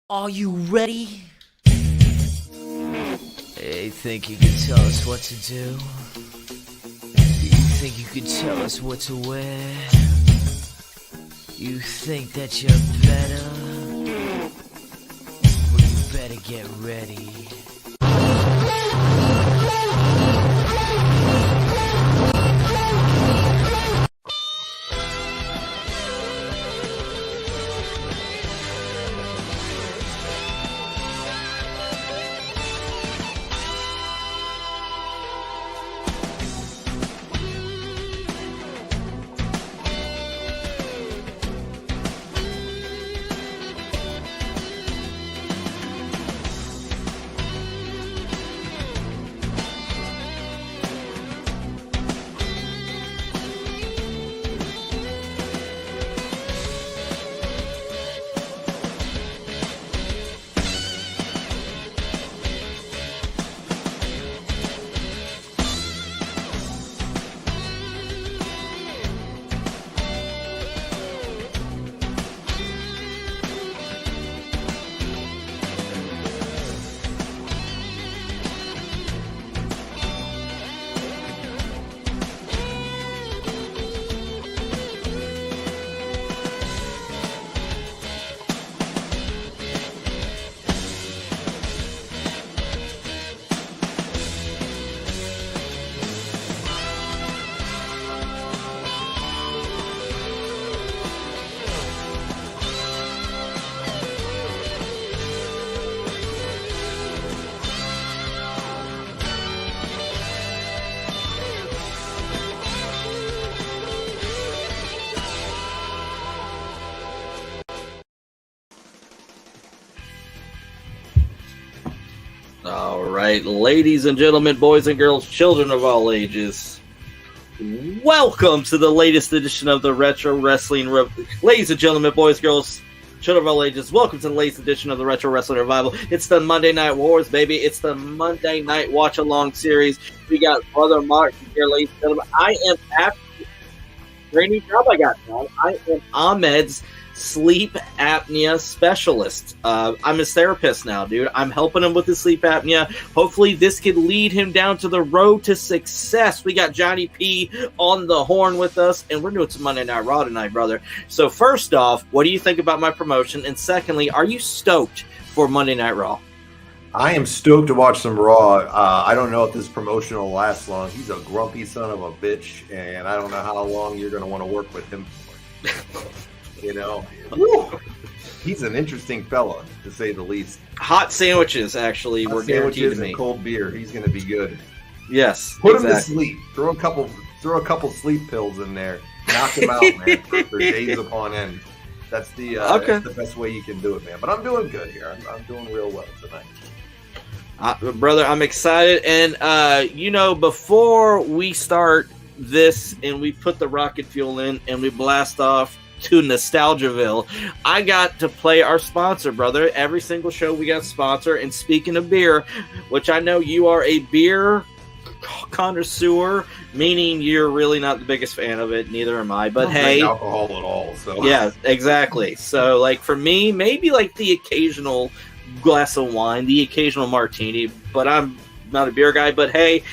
Are you ready? Hey, think you can tell us what to do? You think you can tell us what to wear? You think that you're better? Well, you better get ready. All right, ladies and gentlemen, boys and girls, children of all ages, welcome to the latest edition of the Retro Wrestling Ladies and gentlemen, boys, girls, children of all ages, welcome to the latest edition of the Retro Wrestling Revival. It's the Monday Night Wars, baby. It's the Monday Night Watch Along series. We got Brother Martin here, ladies and gentlemen. I am happy. Great new job I got, John. I am Ahmed's sleep apnea specialist. I'm his therapist now, dude. I'm helping him with his sleep apnea. Hopefully this could lead him down to the road to success. We got Johnny P on the horn with us, and we're doing some Monday Night Raw tonight, brother. So first off, what do you think about my promotion? And secondly, are you stoked for Monday Night Raw? I am stoked to watch some Raw. I don't know if this promotion will last long. He's a grumpy son of a bitch, and I don't know how long you're going to want to work with him for. You know, he's an interesting fella, to say the least. Hot sandwiches, actually, were guaranteed to me. And cold beer. He's going to be good. Yes, put him to sleep. Throw a couple sleep pills in there. Knock him out, man, for days upon end. That's that's the best way you can do it, man. But I'm doing good here. I'm doing real well tonight. Brother, I'm excited. And, before we start this and we put the rocket fuel in and we blast off to Nostalgiaville, I got to play our sponsor, brother. Every single show we got a sponsor. And speaking of beer, which I know you are a beer connoisseur, meaning you're really not the biggest fan of it, neither am I, but hey, alcohol at all, so yeah, exactly. So like for me, maybe like the occasional glass of wine, the occasional martini, but I'm not a beer guy. But hey,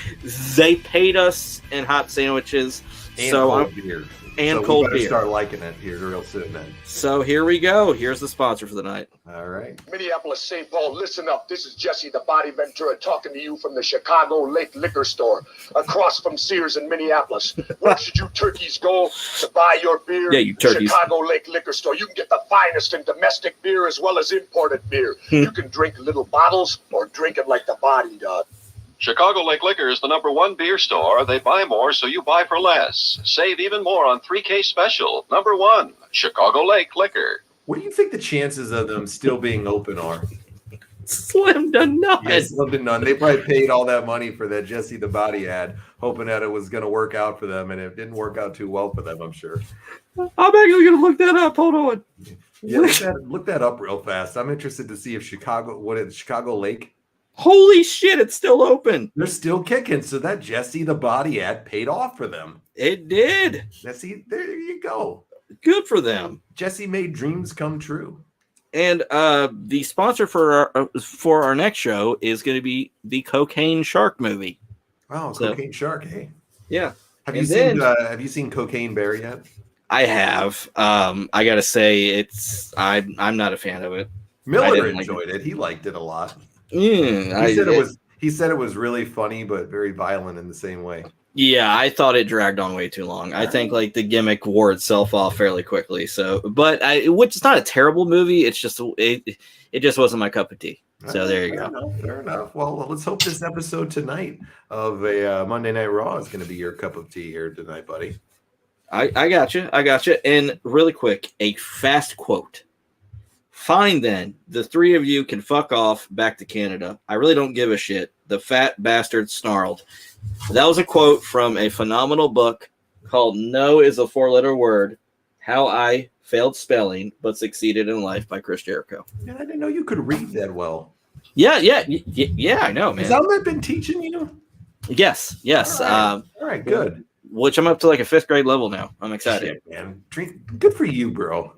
they paid us in hot sandwiches, and so cold beer. And so cold we better beer. Start liking it here real soon, then. So here we go. Here's the sponsor for the night. All right. Minneapolis, St. Paul, listen up. This is Jesse the Body Ventura talking to you from the Chicago Lake Liquor Store across from Sears in Minneapolis. Where should you turkeys go to buy your beer? Yeah, you turkeys. Chicago Lake Liquor Store. You can get the finest in domestic beer as well as imported beer. You can drink little bottles or drink it like the body does. Chicago Lake Liquor is the #1 beer store. They buy more, so you buy for less. Save even more on 3K Special. #1, Chicago Lake Liquor. What do you think the chances of them still being open are? Slim to none. Yes, slim to none. They probably paid all that money for that Jesse the Body ad, hoping that it was going to work out for them, and it didn't work out too well for them, I'm sure. I'm actually going to look that up. Hold on. Yeah, look that up real fast. I'm interested to see if Chicago Lake? Holy shit, it's still open. They're still kicking. So that Jesse the Body ad paid off for them. It did. See, there you go. Good for them. Jesse made dreams come true. And the sponsor for our next show is going to be the Cocaine Shark movie. Oh, Cocaine Shark, hey. Yeah. Have you seen Cocaine Bear yet? I have. I gotta say, I'm not a fan of it. Miller enjoyed it. He liked it a lot. Yeah, he said it was really funny, but very violent in the same way. Yeah, I thought it dragged on way too long. I think like the gimmick wore itself off fairly quickly. So, which is not a terrible movie. It's just it just wasn't my cup of tea. So there you go. Fair enough. Well, let's hope this episode tonight of a Monday Night Raw is going to be your cup of tea here tonight, buddy. I got you. And really quick, a fast quote. Fine then, the three of you can fuck off back to Canada. I really don't give a shit. The fat bastard snarled. That was a quote from a phenomenal book called No is a Four-Letter Word, How I Failed Spelling But Succeeded in Life by Chris Jericho. Man, I didn't know you could read that well. Yeah, I know, man. Has Ahmed been teaching you? Yes. All right, good. Which I'm up to like a 5th grade level now. I'm excited. Shit, man. Good for you, bro.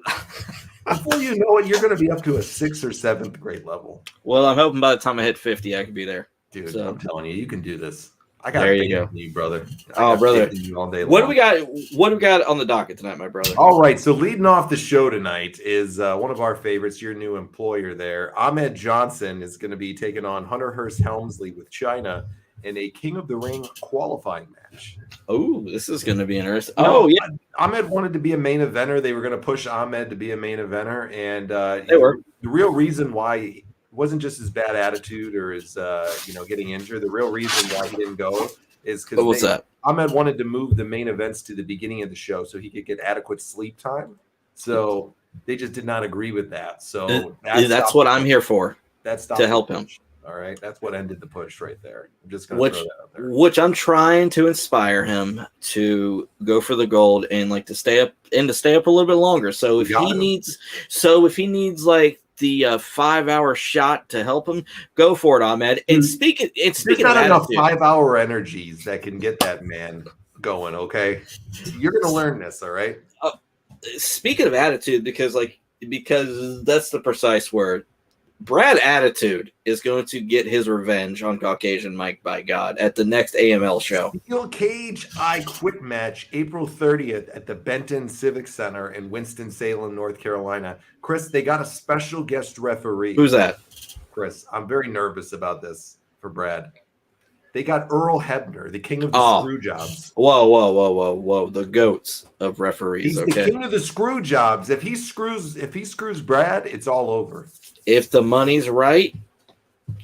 Before you know it, you're going to be up to a 6th or 7th grade level. Well, I'm hoping by the time I hit 50, I can be there. Dude, so, I'm telling you, you can do this. I got there you go, you, brother. Brother. All day long. What do we got on the docket tonight, my brother? All right, so leading off the show tonight is one of our favorites, your new employer there. Ahmed Johnson is going to be taking on Hunter Hearst Helmsley with Chyna in a King of the Ring qualifying match. Oh, this is going to be interesting. Yeah. Ahmed wanted to be a main eventer. They were going to push Ahmed to be a main eventer, and they were. The real reason why it wasn't just his bad attitude or his getting injured. The real reason why he didn't go is because Ahmed wanted to move the main events to the beginning of the show so he could get adequate sleep time. So they just did not agree with that. So that's what I'm here for. That's to help him. All right, that's what ended the push right there. I'm just going to throw that out there. Which I'm trying to inspire him to go for the gold and like to stay up a little bit longer. So if he needs like the 5-hour shot to help him, go for it, Ahmed. And speaking there's not enough 5-hour energies that can get that man going. Okay, you're going to learn this. All right. Speaking of attitude, because that's the precise word. Brad Attitude is going to get his revenge on Caucasian Mike, by God, at the next AML show. Steel Cage I Quit match, April 30th at the Benton Civic Center in Winston-Salem, North Carolina. Chris, they got a special guest referee. Who's that? Chris, I'm very nervous about this for Brad. They got Earl Hebner, the king of the screw jobs. Whoa. The goats of referees. He's the king of the screw jobs. If he screws Brad, it's all over. If the money's right,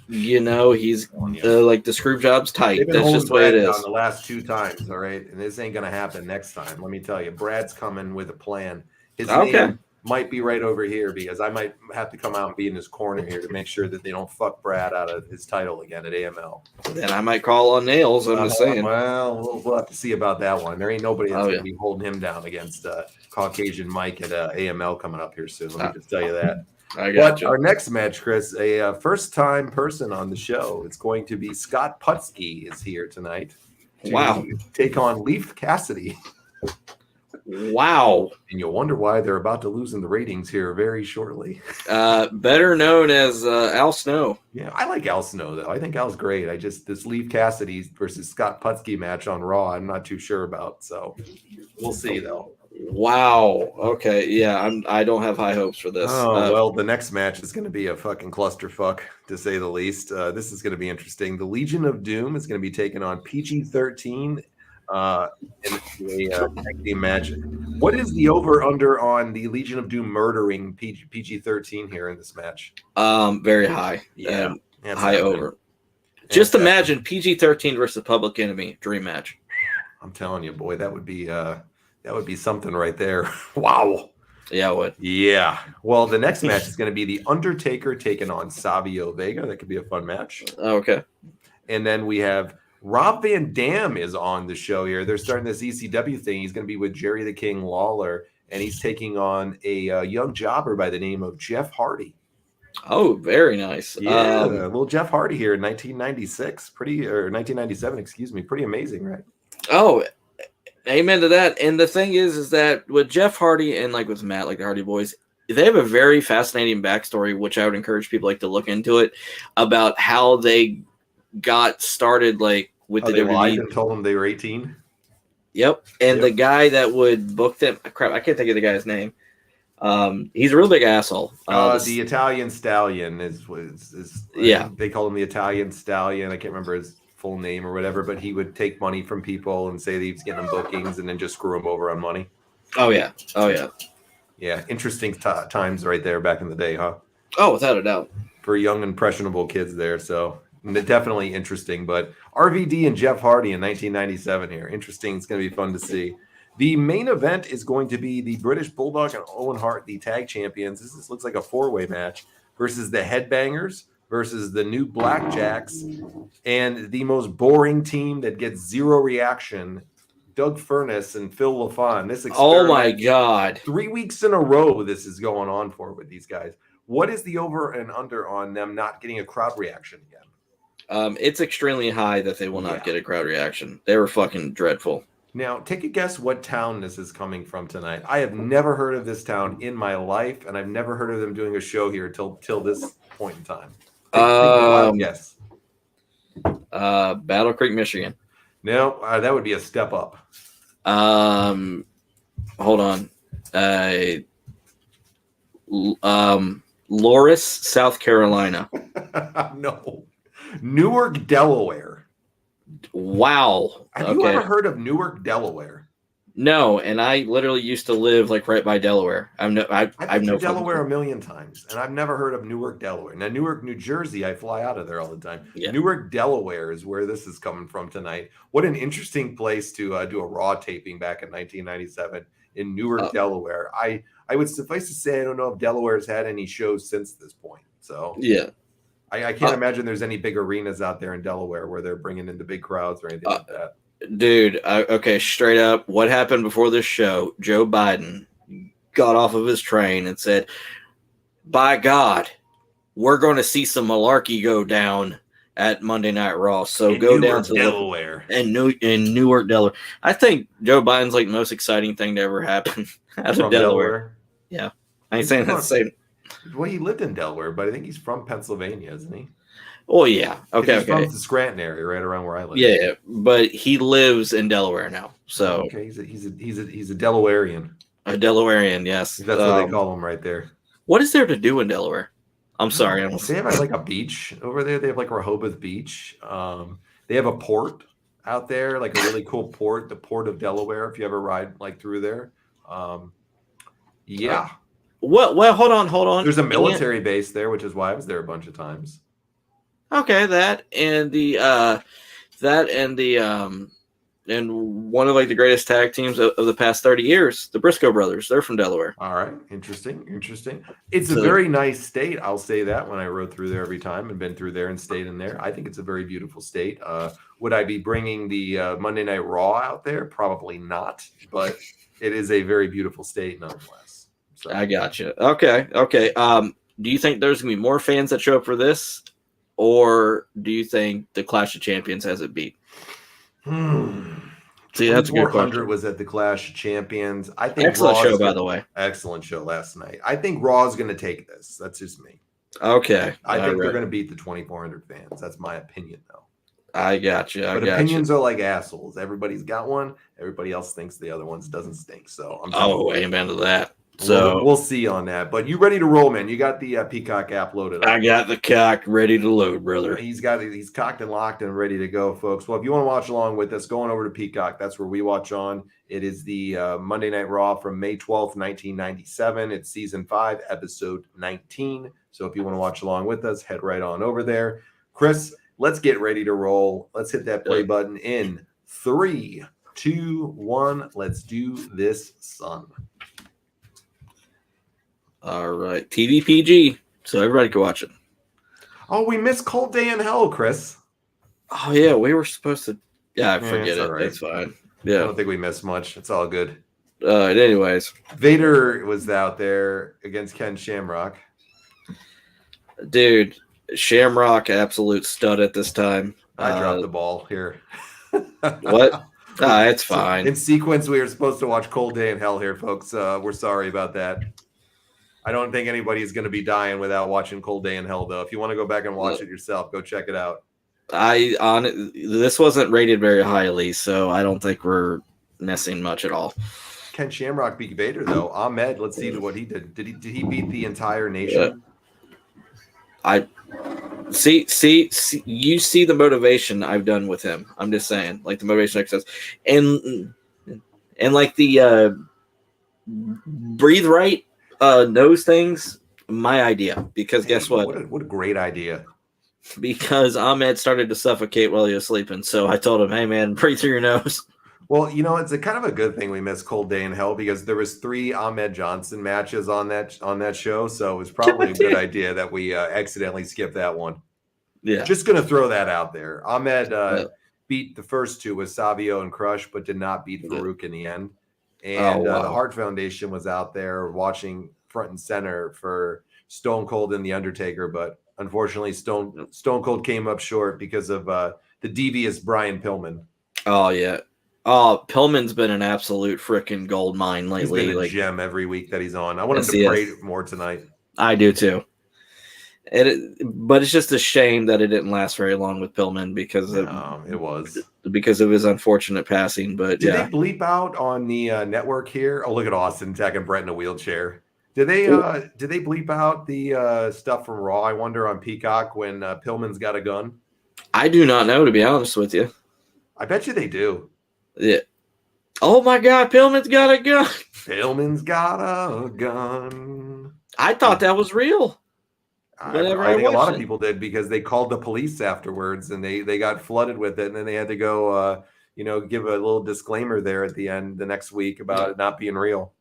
he's like the screw job's tight. That's just the way it is. The last 2 times, all right? And this ain't going to happen next time. Let me tell you, Brad's coming with a plan. His name might be right over here because I might have to come out and be in his corner here to make sure that they don't fuck Brad out of his title again at AML. Then I might call on nails. I'm just saying. Well, we'll have to see about that one. There ain't nobody that's going to be holding him down against Caucasian Mike at AML coming up here soon. Let me just tell you that. I got you. Our next match, Chris, a first-time person on the show. It's going to be Scott Putski is here tonight. To take on Leif Cassidy. Wow. And you'll wonder why they're about to lose in the ratings here very shortly. Better known as Al Snow. Yeah, I like Al Snow, though. I think Al's great. This Leif Cassidy versus Scott Putski match on Raw, I'm not too sure about. So we'll see, though. Wow. Okay. Yeah, I don't have high hopes for this. Well, the next match is going to be a fucking clusterfuck, to say the least. This is going to be interesting. The Legion of Doom is going to be taking on PG-13 in a tag team match. What is the over-under on the Legion of Doom murdering PG-13 here in this match? Very high. Yeah, high over. Just imagine PG-13 versus Public Enemy dream match. I'm telling you, boy, that would be something right there. Wow. Yeah, it would. Yeah. Well, the next match is going to be the Undertaker taking on Savio Vega. That could be a fun match. Okay. And then we have Rob Van Dam is on the show here. They're starting this ECW thing. He's going to be with Jerry the King Lawler, and he's taking on a young jobber by the name of Jeff Hardy. Oh, very nice. Yeah, little Jeff Hardy here in 1997, excuse me. Pretty amazing, right? Oh, amen to that. And the thing is that with Jeff Hardy and like with Matt, like the Hardy Boys, they have a very fascinating backstory, which I would encourage people like to look into it, about how they got started, like with the They lied WWE. and told them they were 18. Yep, and Yep. the guy that would book them, crap, I can't think of the guy's name. He's a real big asshole. The Italian Stallion is Yeah. they call him the Italian Stallion. I can't remember his full name or whatever, but he would take money from people and say that he was getting them bookings and then just screw them over on money. Oh yeah. Yeah, interesting times right there back in the day, huh? Oh, without a doubt. For young impressionable kids there, so definitely interesting. But RVD and Jeff Hardy in 1997 here, interesting. It's going to be fun to see. The main event is going to be the British Bulldog and Owen Hart, the tag champions. This looks like a four-way match versus the Headbangers versus the new Blackjacks and the most boring team that gets zero reaction, Doug Furnas and Phil LaFon. This Oh my experiment, God. 3 weeks in a row this is going on for with these guys. What is the over and under on them not getting a crowd reaction again? It's extremely high that they will not get a crowd reaction. They were fucking dreadful. Now, take a guess what town this is coming from tonight. I have never heard of this town in my life, and I've never heard of them doing a show here till this point in time. Take a wild guess. Battle Creek, Michigan. No, that would be a step up. Hold on. Loris, South Carolina. No. Newark, Delaware. Wow. Have you ever heard of Newark, Delaware? No, and I literally used to live like right by Delaware. I've been no to Delaware a million times, and I've never heard of Newark, Delaware. Now, Newark, New Jersey, I fly out of there all the time. Yeah. Newark, Delaware is where this is coming from tonight. What an interesting place to do a Raw taping back in 1997 in Newark, Delaware. I would suffice to say I don't know if Delaware's had any shows since this point. So yeah. I can't imagine there's any big arenas out there in Delaware where they're bringing in the big crowds or anything like that. Dude, okay, straight up, what happened before this show? Joe Biden got off of his train and said, by God, we're going to see some malarkey go down at Monday Night Raw. So go down to Delaware. in Newark, Delaware. I think Joe Biden's like the most exciting thing to ever happen out of Delaware. Yeah. I ain't saying that's the same. Well, he lived in Delaware, but I think he's from Pennsylvania, isn't he? Oh yeah, okay, He's from the Scranton area, right around where I live. Yeah, but he lives in Delaware now. So okay, he's a Delawarean. A Delawarean, yes. That's what they call him right there. What is there to do in Delaware? I'm sorry. They have like a beach over there. They have like Rehoboth Beach. They have a port out there, like a really cool port, the Port of Delaware. If you ever ride like through there, yeah. Well, hold on. There's a military base there, which is why I was there a bunch of times. Okay, and one of like the greatest tag teams of the past 30 years, the Briscoe brothers. They're from Delaware. All right, interesting. It's a very nice state. I'll say that when I rode through there every time and been through there and stayed in there. I think it's a very beautiful state. Would I be bringing the Monday Night Raw out there? Probably not, but it is a very beautiful state nonetheless. So. I gotcha. Okay. Do you think there's gonna be more fans that show up for this, or do you think the Clash of Champions has it beat? See, that's a good question. Was at the Clash of Champions. I think excellent show, by the way. Excellent show last night. I think Raw is going to take this. That's just me. Okay. I think they're going to beat the 2,400 fans. That's my opinion, though. I got you. But opinions are like assholes. Everybody's got one. Everybody else thinks the other one's doesn't stink. So amen to that. So we'll see on that. But you ready to roll, man? You got the Peacock app loaded up. I got the cock ready to load, brother. He's cocked and locked and ready to go, folks. Well, if you want to watch along with us, going over to Peacock, that's where we watch on. It is the Monday Night Raw from May 12th, 1997. It's season 5, episode 19. So if you want to watch along with us, head right on over there. Chris, let's get ready to roll. Let's hit that play button in 3, 2, 1. Let's do this, son. All right, TVPG, so everybody can watch it. Oh, we missed Cold Day in Hell, Chris. Oh yeah, we were supposed to. Yeah, I forget it. Right. It's fine. Yeah, I don't think we missed much. It's all good. Anyways, Vader was out there against Ken Shamrock. Dude, Shamrock, absolute stud at this time. I dropped the ball here. What? It's fine. In sequence, we were supposed to watch Cold Day in Hell here, folks. We're sorry about that. I don't think anybody's going to be dying without watching Cold Day in Hell, though. If you want to go back and watch it yourself, go check it out. This wasn't rated very highly, so I don't think we're missing much at all. Ken Shamrock beat Vader, though. Ahmed, let's see what he did. Did he beat the entire nation? I see. You see the motivation I've done with him. I'm just saying, like the motivation exercise, and like the breathe right nose things. My idea, because guess what? What a great idea. Because Ahmed started to suffocate while he was sleeping, so I told him, "Hey man, breathe through your nose." Well, it's a kind of a good thing we missed Cold Day in Hell because there was 3 Ahmed Johnson matches on that show, so it was probably a good idea that we accidentally skipped that one. Yeah, just gonna throw that out there. Ahmed beat the first 2 with Savio and Crush, but did not beat Farouk in the end. And the Hart Foundation was out there watching front and center for Stone Cold and the Undertaker, but unfortunately, Stone Cold came up short because of the devious Brian Pillman. Oh yeah. Oh, Pillman's been an absolute freaking gold mine lately. He's been a gem every week that he's on. I want him to pray more tonight. I do too. But it's just a shame that it didn't last very long with Pillman because of his unfortunate passing. But did they bleep out on the network here? Oh, look at Austin attacking Brett in a wheelchair. Did they bleep out the stuff from Raw? I wonder on Peacock when Pillman's got a gun. I do not know, to be honest with you. I bet you they do. Yeah. Oh my God, Pillman's got a gun. Pillman's got a gun. I thought that was real. I think a lot of people did because they called the police afterwards and they got flooded with it, and then they had to go give a little disclaimer there at the end the next week about it not being real.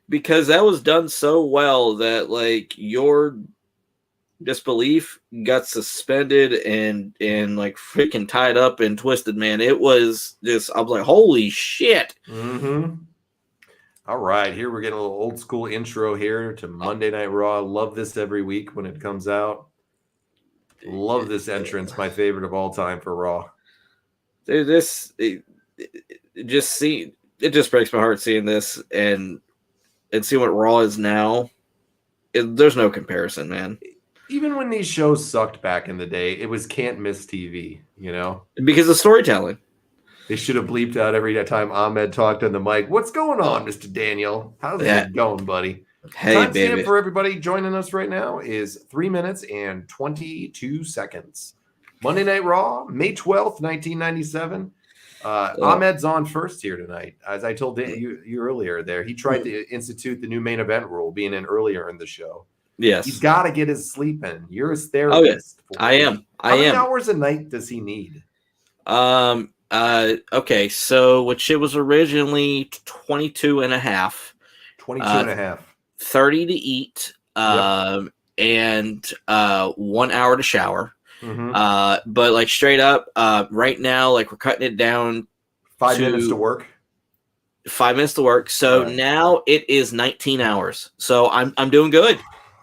Because that was done so well that like your disbelief got suspended and like freaking tied up and twisted, man. It was just, I was like, holy shit. Mm-hmm. All right, here we're getting a little old school intro here to Monday Night Raw. Love this every week when it comes out. Love this entrance, my favorite of all time for Raw. Dude, it just breaks my heart seeing this and see what Raw is now. There's no comparison, man. Even when these shows sucked back in the day, it was can't miss TV, Because of storytelling. They should have bleeped out every time Ahmed talked on the mic. What's going on, Mr. Daniel? How's it going, buddy? Hey, time baby. stamp for everybody joining us right now is 3 minutes and 22 seconds. Monday Night Raw, May 12th, 1997. Ahmed's on first here tonight. As I told you earlier there, he tried to institute the new main event rule, being in earlier in the show. Yes. He's got to get his sleep in. You're his therapist. Oh, yes. I am. How many hours a night does he need? Okay, so which it was originally 22 and a half. 22 and a half. 30 to eat, and 1 hour to shower. Mm-hmm. But like straight up, right now, like we're cutting it down 5 minutes to work. 5 minutes to work. So now it is 19 hours. So I'm doing good.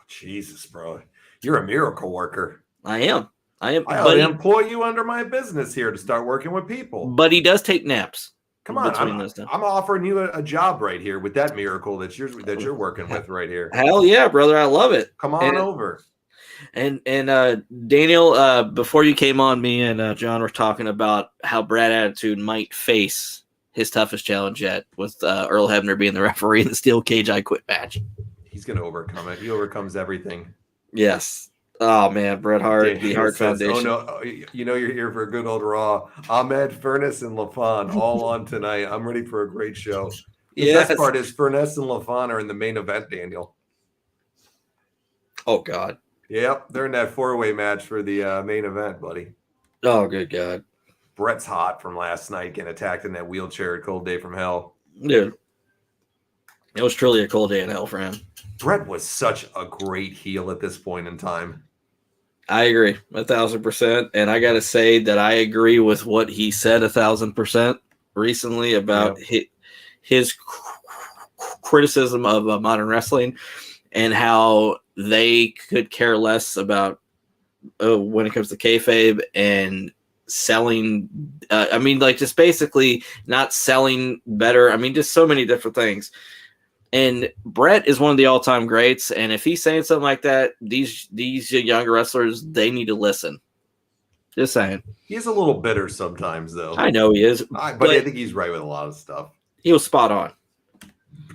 Jesus, bro. You're a miracle worker. I am. I'll employ you under my business here to start working with people. But he does take naps. Come on, I'm offering you a job right here with that miracle that you're working with right here. Hell yeah, brother. I love it. Come on over. And Daniel, before you came on, me and John were talking about how Brad Attitude might face his toughest challenge yet, with Earl Hebner being the referee in the Steel Cage I Quit match. He's going to overcome it. He overcomes everything. Yes. Oh, man. Bret Hart, the Hart Foundation. Oh, no. You're here for a good old Raw. Ahmed, Furnas, and LaFon all on tonight. I'm ready for a great show. The best part is Furnas and LaFon are in the main event, Daniel. Oh, God. Yep. They're in that 4-way match for the main event, buddy. Oh, good God. Bret's hot from last night getting attacked in that wheelchair at Cold Day from Hell. Dude. It was truly a cold day in hell for him. Bret was such a great heel at this point in time. I agree 1,000%. And I got to say that I agree with what he said 1,000% recently about his criticism of modern wrestling and how they could care less about when it comes to kayfabe and selling. Just basically not selling better. Just so many different things. And Brett is one of the all-time greats, and if he's saying something like that, these younger wrestlers, they need to listen. Just saying. He's a little bitter sometimes, though. I know he is, but I think he's right with a lot of stuff. He was spot on.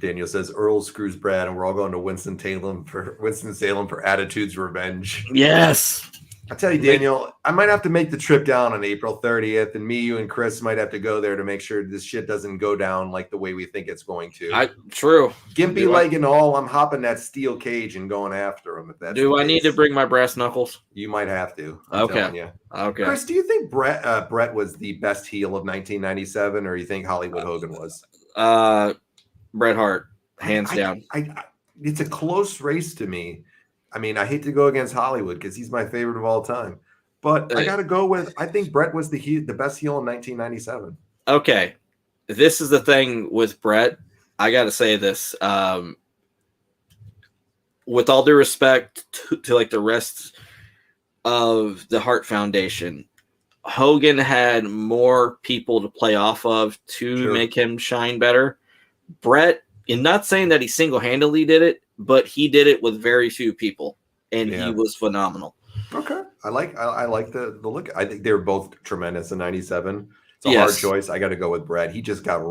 Daniel says Earl screws Brad, and we're all going to Winston-Salem for Attitude's Revenge. Yes. I tell you, Daniel, I might have to make the trip down on April 30th, and me, you, and Chris might have to go there to make sure this shit doesn't go down like the way we think it's going to. True. Gimpy leg and all, I'm hopping that steel cage and going after him. If that's Do I need to bring my brass knuckles? You might have to. Okay. Chris, do you think Brett was the best heel of 1997, or you think Hollywood Hogan was? Bret Hart, hands down. It's a close race to me. I mean, I hate to go against Hollywood because he's my favorite of all time, but I got to go with. I think Brett was the best heel in 1997. Okay, this is the thing with Brett. I got to say this. With all due respect to like the rest of the Hart Foundation, Hogan had more people to play off of to make him shine better. Brett, and not saying that he single-handedly did it, but he did it with very few people, and he was phenomenal. Okay, I like the look. I think they were both tremendous in '97. It's a hard choice. I got to go with Brett. He just got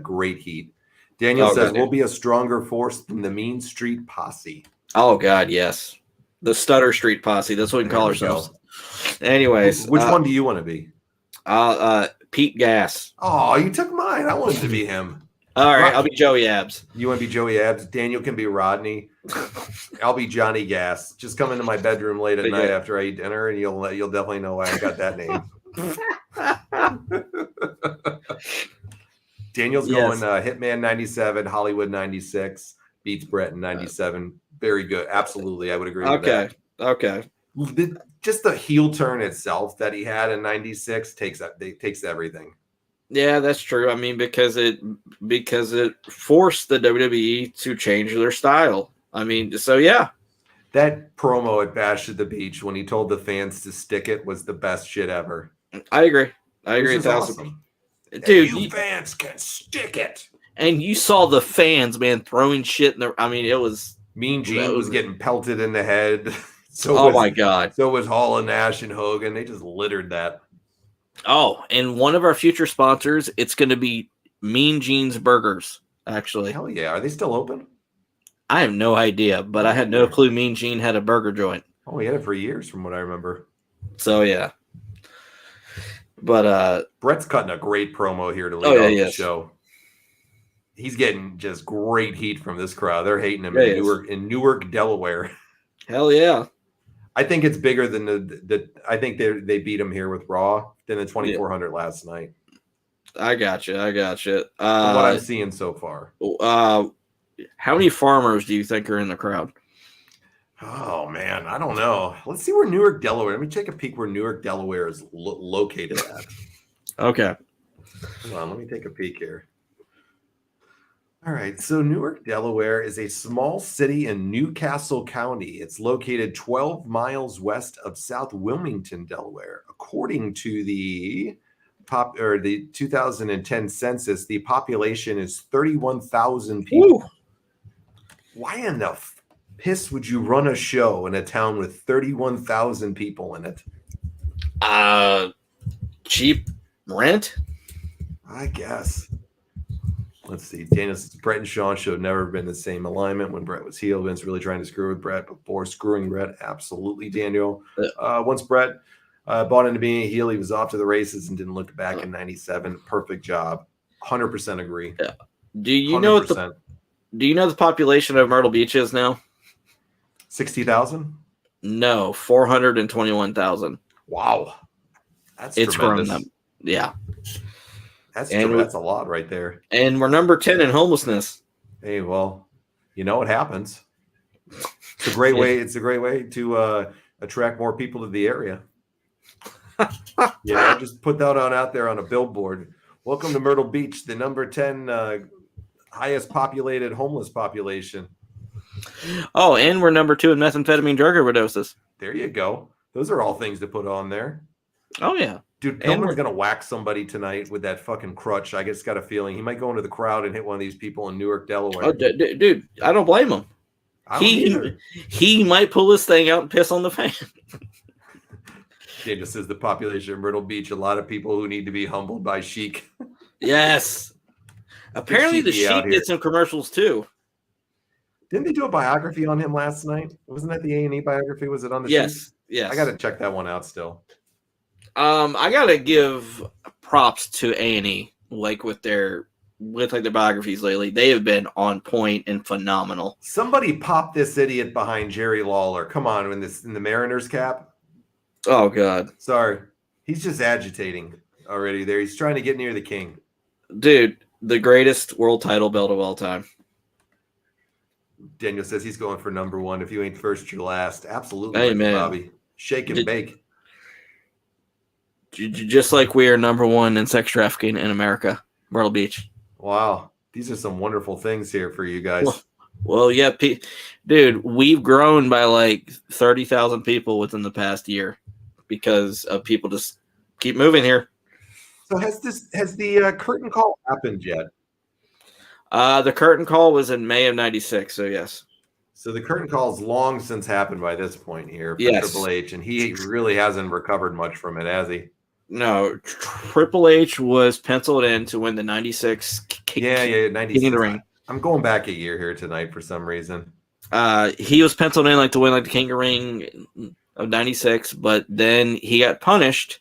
great heat. Daniel says we'll be a stronger force than the Mean Street Posse. Oh God, yes, the Stutter Street Posse. That's what we can call ourselves. Anyways, which one do you want to be? Pete Gas. Oh, you took mine. I wanted to be him. All right, I'll be Joey Abs. You want to be Joey Abs? Daniel can be Rodney. I'll be Johnny Gas. Just come into my bedroom late at night after I eat dinner, and you'll definitely know why I got that name. Daniel's going Hitman 97, Hollywood 96, beats Brett in 97. Very good. Absolutely, I would agree with that. Okay. Just the heel turn itself that he had in 96 takes everything. Yeah, that's true. I mean, because it forced the WWE to change their style. I mean, so yeah. That promo at Bash at the Beach when he told the fans to stick it was the best shit ever. I agree. 1,000%. Awesome. Dude, you fans can stick it. And you saw the fans, man, throwing shit in the. I mean, it was Mean Gene was getting pelted in the head. My God. So was Hall and Nash and Hogan. They just littered that. Oh, and one of our future sponsors, it's going to be Mean Gene's Burgers, actually. Hell yeah. Are they still open? I have no idea, but I had no clue Mean Gene had a burger joint. Oh, he had it for years from what I remember. So, yeah. But Brett's cutting a great promo here to lead off the show. He's getting just great heat from this crowd. They're hating him in Newark, Delaware. Hell yeah. I think it's bigger than the I think they beat him here with Raw than the 2,400 last night. I got you. What I'm seeing so far. How many farmers do you think are in the crowd? Oh man, I don't know. Let's see where Newark, Delaware. Let me take a peek where Newark, Delaware is located at. Okay. Hold on, let me take a peek here. All right, so Newark, Delaware is a small city in Newcastle County. It's located 12 miles west of South Wilmington, Delaware. According to the 2010 census, the population is 31,000 people. Ooh. Why in the piss would you run a show in a town with 31,000 people in it? Cheap rent? I guess. Let's see. Daniel says Brett and Sean should have never been the same alignment when Brett was heel. Vince really trying to screw with Brett before screwing Brett. Absolutely, Daniel. Once Brett bought into being a heel, he was off to the races and didn't look back in 97. Perfect job. 100% agree. Yeah. Do you know the population of Myrtle Beach is now? 60,000? No, 421,000. Wow. That's it's tremendous. grown up. Yeah. That's a lot right there. And we're number 10 in homelessness. Hey, well, you know what happens. It's a great way. It's a great way to attract more people to the area. Just put that out there on a billboard. Welcome to Myrtle Beach, the number 10 highest populated homeless population. Oh, and we're number 2 in methamphetamine drug overdoses. There you go. Those are all things to put on there. Oh, yeah. Dude, Pillman's going to whack somebody tonight with that fucking crutch. I just got a feeling he might go into the crowd and hit one of these people in Newark, Delaware. Oh, dude, I don't blame him. I don't either. He might pull this thing out and piss on the fan. Daniel says the population of Myrtle Beach, a lot of people who need to be humbled by Sheik. Yes. Apparently the Sheik did some commercials too. Didn't they do a biography on him last night? Wasn't that the A&E biography? Was it on the Yes. Sheik? Yes. I got to check that one out still. I got to give props to A&E with their biographies lately. They have been on point and phenomenal. Somebody pop this idiot behind Jerry Lawler. Come on, in the Mariners cap. Oh God. Sorry. He's just agitating already there. He's trying to get near the king. Dude, the greatest world title belt of all time. Daniel says he's going for number one. If you ain't first, you're last. Absolutely, hey, man. Bobby. Shake and bake. Just like we are number one in sex trafficking in America, Myrtle Beach. Wow. These are some wonderful things here for you guys. Well, yeah, dude, we've grown by like 30,000 people within the past year because of people just keep moving here. So has the curtain call happened yet? The curtain call was in May of '96, so yes. So the curtain call's long since happened by this point here for yes. Triple H, and he really hasn't recovered much from it, has he? No, Triple H was penciled in to win the '96 King of the Ring. I'm going back a year here tonight for some reason. He was penciled in to win the King of the Ring of '96, but then he got punished.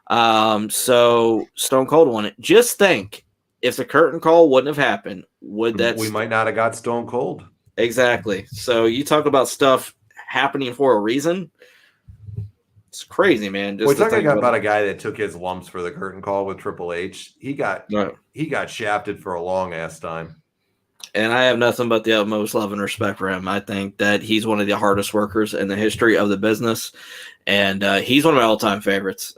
So Stone Cold won it. Just think, if the curtain call wouldn't have happened, we might not have got Stone Cold. Exactly. So you talk about stuff happening for a reason. It's crazy, man. We're talking about a guy that took his lumps for the curtain call with Triple H. He got shafted for a long ass time. And I have nothing but the utmost love and respect for him. I think that he's one of the hardest workers in the history of the business, and he's one of my all-time favorites.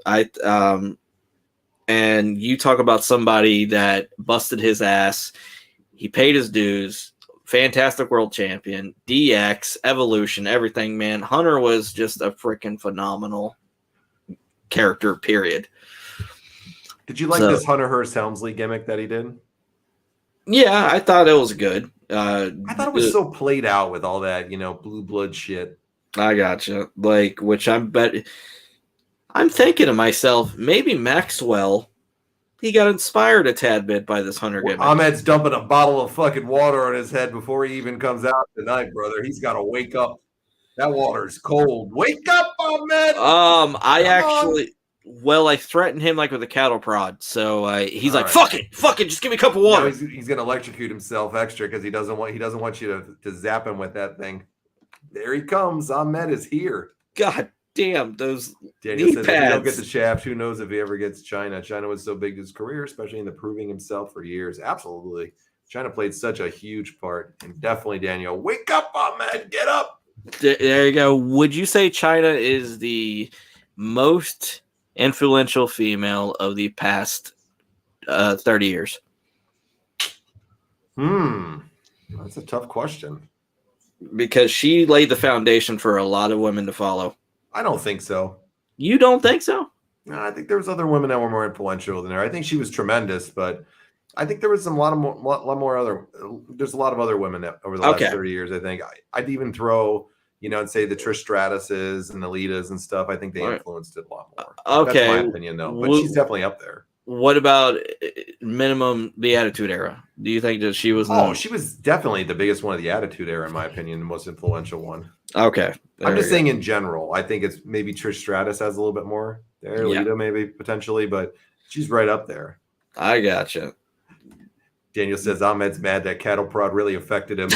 And you talk about somebody that busted his ass. He paid his dues. Fantastic world champion, DX, Evolution, everything, man. Hunter was just a freaking phenomenal character, period. Did you like this Hunter Hearst Helmsley gimmick that he did? Yeah, I thought it was good. I thought it was so played out with all that, blue blood shit. I gotcha. Which I'm thinking to myself, maybe Maxwell, he got inspired a tad bit by this Hunter gimmick. Ahmed's dumping a bottle of fucking water on his head before he even comes out tonight, brother. He's got to wake up. That water's cold. Wake up, Ahmed! I threatened him with a cattle prod. So he's all like, right. Fuck it, just give me a cup of water. No, he's going to electrocute himself extra because he doesn't want you to zap him with that thing. There he comes. Ahmed is here. God damn, those Daniel says if he don't get the shaft, who knows if he ever gets Chyna. Chyna was so big in his career, especially in the proving himself for years. Absolutely. Chyna played such a huge part. And definitely, Daniel, wake up, Ahmed. Get up. There you go. Would you say Chyna is the most influential female of the past 30 years? That's a tough question. Because she laid the foundation for a lot of women to follow. I don't think so. You don't think so? No, I think there was other women that were more influential than her. I think she was tremendous, but I think there was there's a lot of other women that over the last 30 years. I think I'd even throw, and say the Trish Stratuses and the Litas and stuff. I think they influenced it a lot more. Okay. That's my opinion, though. But she's definitely up there. What about minimum the Attitude Era? Do you think that she was? She was definitely the biggest one of the Attitude Era, in my opinion, the most influential one. Okay. I'm just saying in general. I think it's maybe Trish Stratus has a little bit more there. Yeah. Lita maybe potentially, but she's right up there. I gotcha. Daniel says Ahmed's mad that cattle prod really affected him.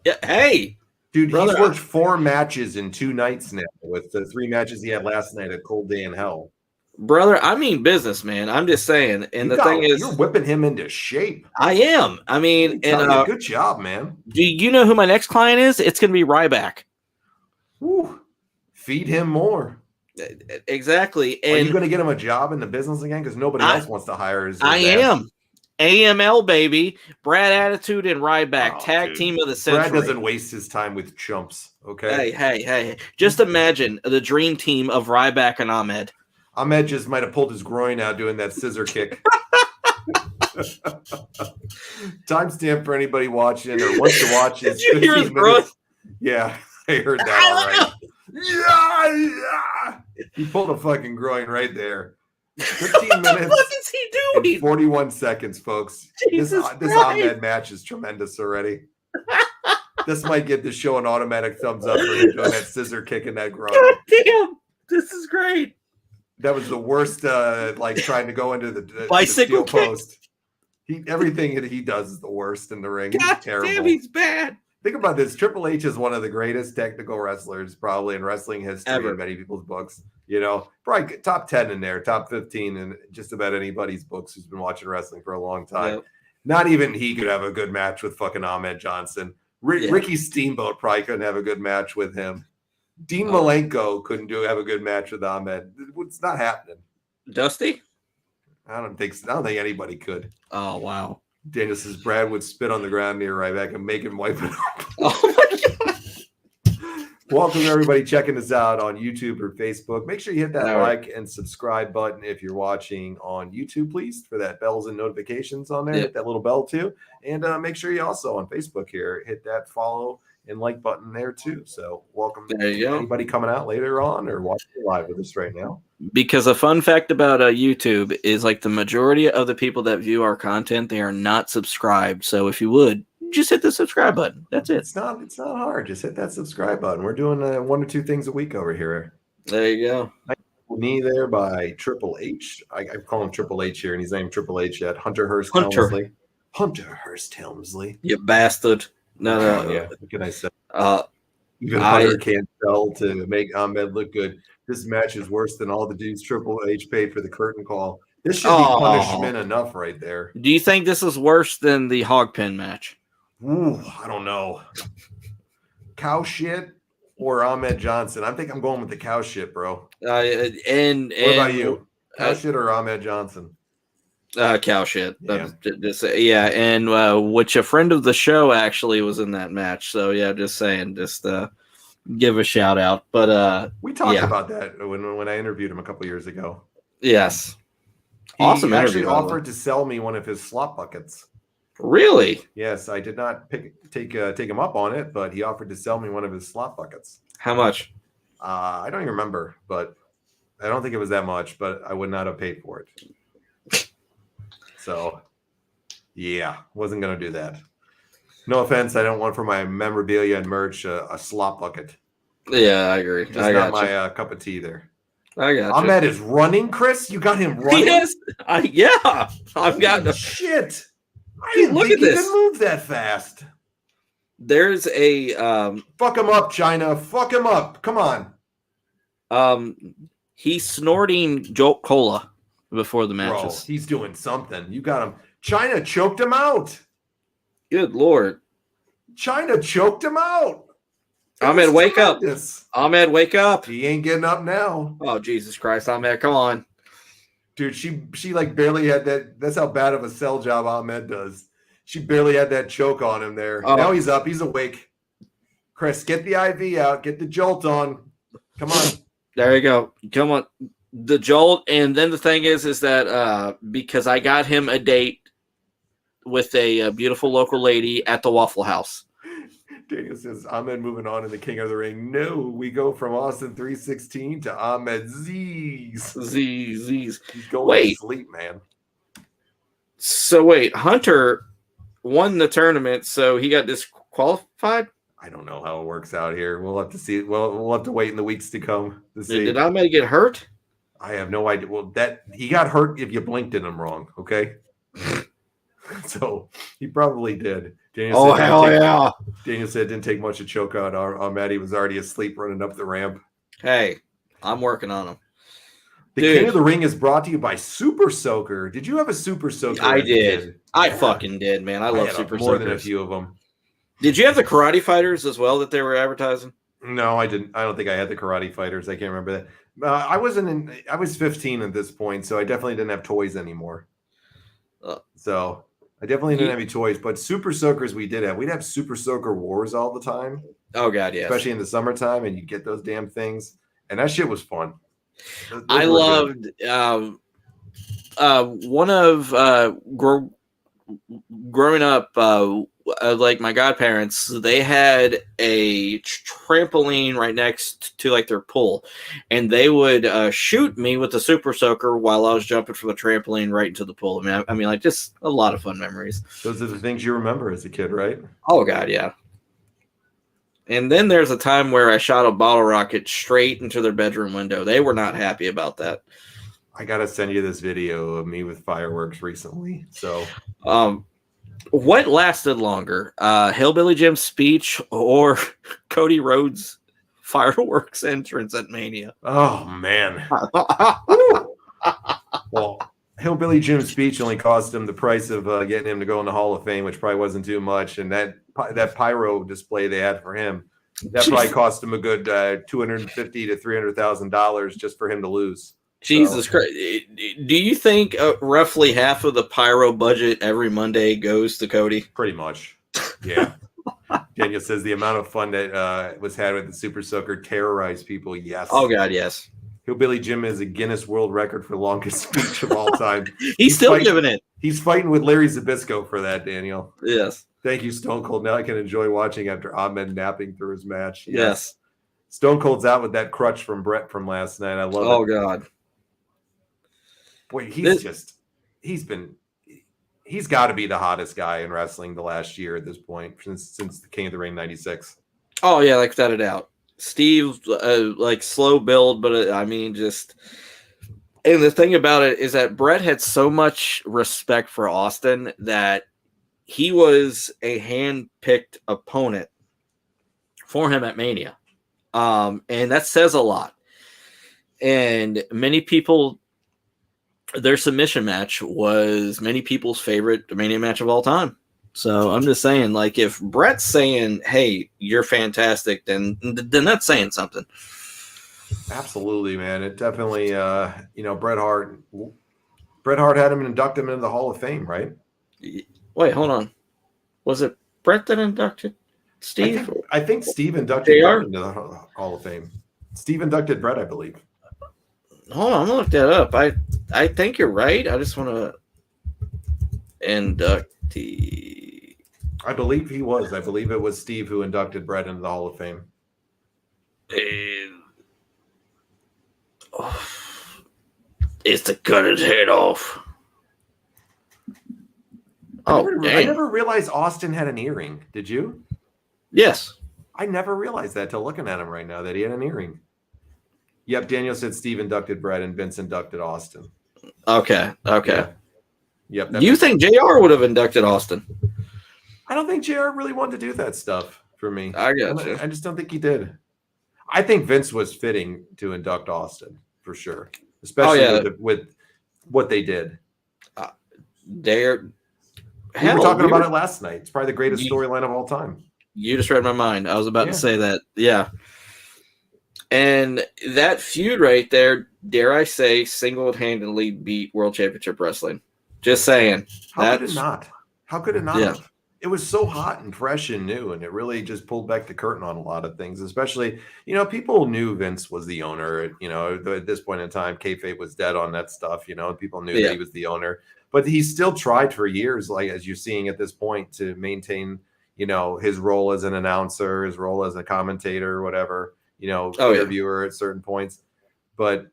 Yeah, hey. Dude, brother, he's worked 4 matches in 2 nights now with the 3 matches he had last night at Cold Day in Hell. Brother, I mean business, man. I'm just saying. And thing is, you're whipping him into shape. I am. I mean, and good job, man. Do you know who my next client is? It's going to be Ryback. Woo. Feed him more. Exactly. And are you going to get him a job in the business again? Because nobody else wants to hire his I am. AML, baby. Brad Attitude and Ryback, Oh, tag dude. team of the century. Brad doesn't waste his time with chumps, okay? Hey. Just imagine the dream team of Ryback and Ahmed. Ahmed just might have pulled his groin out doing that scissor kick. Timestamp for anybody watching or wants to watch is Did you hear his 15 groin? minutes. Yeah, I heard that all right. Yeah. He pulled a fucking groin right there. 15 minutes. What the fuck is he and doing? 41 seconds, folks. This Ahmed match is tremendous already. This might get the show an automatic thumbs up for him doing that scissor kick in that groin. God damn. This is great. That was the worst, like trying to go into the Bicycle the steel post. Everything that he does is the worst in the ring. God He's terrible. damn, he's bad. Think about this. Triple H is one of the greatest technical wrestlers probably in wrestling history Ever. in many people's books. You know, probably top 10 in there, top 15 in just about anybody's books who's been watching wrestling for a long time. Yep. Not even he could have a good match with fucking Ahmed Johnson. Ricky Steamboat probably couldn't have a good match with him. Dean Malenko couldn't have a good match with Ahmed. It's not happening. Dusty? I don't think anybody could. Oh, wow. Daniel says Brad would spit on the ground near Ryback and make him wipe it up. Oh, my God. Welcome everybody checking us out on YouTube or Facebook. Make sure you hit that All right. like and subscribe button if you're watching on YouTube, please, for that bells and notifications on there. Yeah. Hit that little bell too. And make sure you also on Facebook here, hit that follow and like button there too. So welcome There you go. anybody coming out later on or watching live with us right now. Because a fun fact about YouTube is like the majority of the people that view our content, they are not subscribed. So if you would, just hit the subscribe button. That's it. It's not hard. Just hit that subscribe button. We're doing 1 or 2 things a week over here. There you go. Knee there by Triple H. I call him Triple H here, and he's named Triple H yet. Hunter Hearst Helmsley. Hunter Hearst Helmsley. You bastard. No. Yeah. What can I say? Uh, Even Hunter can't sell to make Ahmed look good. This match is worse than all the dudes Triple H paid for the curtain call. This should be punishment enough right there. Do you think this is worse than the hog pin match? Ooh, I don't know. Cow shit or Ahmed Johnson? I think I'm going with the cow shit, bro. What about you? Cow shit or Ahmed Johnson? Cow shit. Yeah. And which a friend of the show actually was in that match. So yeah, just saying, give a shout out. But we talked about that when I interviewed him a couple years ago. Yes. He Awesome actually interview, offered to sell me one of his slot buckets. Really? Yes, I did not take him up on it, but he offered to sell me one of his slot buckets. How much? I don't even remember, but I don't think it was that much, but I would not have paid for it. So, yeah, wasn't going to do that. No offense, I don't want for my memorabilia and merch a slot bucket. Yeah, I agree. Just not my cup of tea there. I got Ahmed is running, Chris? You got him running? Yes. I've got the shit. I Dude, didn't look think at he this. could move that fast. There's a Fuck him up, Chyna. Fuck him up. Come on. He's snorting Jolt Cola before the Bro, matches. he's doing something. You got him. Chyna choked him out. Good Lord. Chyna choked him out. Ahmed, wake up. Tremendous. Ahmed, wake up. He ain't getting up now. Oh, Jesus Christ, Ahmed, come on. Dude, she like barely had that. That's how bad of a sell job Ahmed does. She barely had that choke on him there. Oh. Now he's up. He's awake. Chris, get the IV out. Get the jolt on. Come on. There you go. Come on. The Jolt. And then the thing is that because I got him a date with a beautiful local lady at the Waffle House. Daniel says, Ahmed moving on in the King of the Ring. No, we go from Austin 316 to Ahmed Z's. Z's. He's going to sleep, man. So wait, Hunter won the tournament, so he got disqualified? I don't know how it works out here. We'll have to see. We'll have to wait in the weeks to come to see. Did Ahmed get hurt? I have no idea. Well, that he got hurt if you blinked at him wrong, okay? So he probably did. Daniel Daniel said it didn't take much to choke out Ahmed. He was already asleep running up the ramp. Hey, I'm working on him. The King of the Ring is brought to you by Super Soaker. Did you have a Super Soaker? I did. I fucking did, man. I love Super Soakers. More than a few of them. Did you have the Karate Fighters as well that they were advertising? No, I didn't. I don't think I had the Karate Fighters. I can't remember that. I was 15 at this point, so I definitely didn't have toys anymore. So I definitely didn't have any choice. But Super Soakers we did have. We'd have Super Soaker Wars all the time. Oh God, yes. Especially in the summertime, and you get those damn things, and that shit was fun. Those I were loved one of growing up. Like my godparents, they had a trampoline right next to like their pool, and they would shoot me with the Super Soaker while I was jumping from the trampoline right into the pool. I mean, like just a lot of fun memories. Those are the things you remember as a kid, right? Oh God, yeah. And then there's a time where I shot a bottle rocket straight into their bedroom window. They were not happy about that. I gotta send you this video of me with fireworks recently. So, what lasted longer, Hillbilly Jim's speech or Cody Rhodes' fireworks entrance at Mania? Oh man. Well, Hillbilly Jim's speech only cost him the price of getting him to go in the Hall of Fame, which probably wasn't too much. And that pyro display they had for him, that probably cost him a good $250,000 to $300,000 just for him to lose. Jesus Christ. Do you think roughly half of the pyro budget every Monday goes to Cody? Pretty much. Yeah. Daniel says the amount of fun that was had with the Super Soaker terrorized people. Yes. Oh, God, yes. Hillbilly Jim is a Guinness World Record for longest speech of all time. He's still giving it. He's fighting with Larry Zbyszko for that, Daniel. Yes. Thank you, Stone Cold. Now I can enjoy watching after Ahmed napping through his match. Yes. Stone Cold's out with that crutch from Brett from last night. I love it. Oh, God. Boy, he's got to be the hottest guy in wrestling the last year at this point since the King of the Ring 96. Oh, yeah, like without a doubt. Steve, like slow build, but I mean, just. And the thing about it is that Brett had so much respect for Austin that he was a hand-picked opponent for him at Mania. And that says a lot. And many people, their submission match was many people's favorite Mania match of all time. So I'm just saying, like, if Brett's saying, hey, you're fantastic, then that's saying something. Absolutely, man. It definitely, Bret Hart had him induct him into the Hall of Fame, right? Wait, hold on. Was it Bret that inducted Steve? I think Steve inducted Bret into the Hall of Fame. Steve inducted Bret, I believe. Hold on, I'm gonna look that up. I think you're right. I just want to inductee. I believe he was. I believe it was Steve who inducted Bret into the Hall of Fame. It's to cut his head off. I never realized Austin had an earring. Did you? Yes. I never realized that till looking at him right now that he had an earring. Yep, Daniel said Steve inducted Brett and Vince inducted Austin. Okay. Yeah. Yep. You think JR would have inducted Austin? I don't think JR really wanted to do that stuff for me. I got you. I just don't think he did. I think Vince was fitting to induct Austin for sure, especially with what they did. We were talking about it last night. It's probably the greatest storyline of all time. You just read my mind. I was about to say that. Yeah. And that feud right there, dare I say, single-handedly beat World Championship Wrestling. Just saying. How could it not? Yeah. Have? It was so hot and fresh and new, and it really just pulled back the curtain on a lot of things, especially, people knew Vince was the owner. At this point in time, kayfabe was dead on that stuff, people knew that he was the owner. But he still tried for years, like as you're seeing at this point, to maintain, his role as an announcer, his role as a commentator, or whatever, interviewer at certain points. But,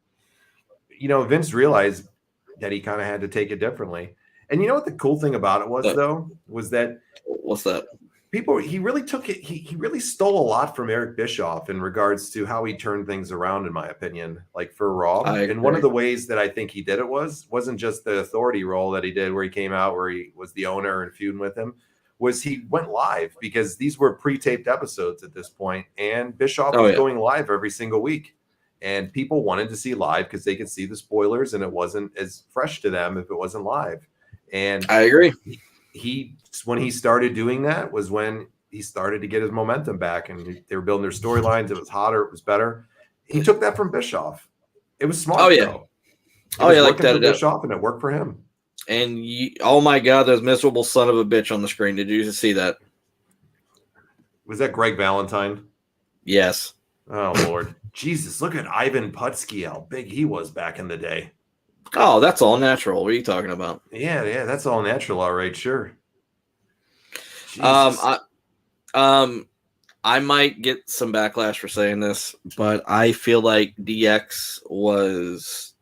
Vince realized that he kind of had to take it differently. And you know what the cool thing about it was, though, was that what's that? He really took it. He really stole a lot from Eric Bischoff in regards to how he turned things around, in my opinion, like for Raw. And one of the ways that I think he did it wasn't just the authority role that he did where he came out, where he was the owner and feuding with him, was he went live because these were pre-taped episodes at this point, and Bischoff was going live every single week. And people wanted to see live because they could see the spoilers and it wasn't as fresh to them if it wasn't live. And I agree. When he started doing that was when he started to get his momentum back, and they were building their storylines. It was hotter. It was better. He took that from Bischoff. It was smart. Like that. Bischoff, and it worked for him. And oh my God, there's miserable son of a bitch on the screen. Did you just see that? Was that Greg Valentine? Yes. Oh, Lord. Jesus, look at Ivan Putski, how big he was back in the day. Oh, that's all natural. What are you talking about? Yeah, that's all natural, all right, sure. Jesus. I might get some backlash for saying this, but I feel like DX was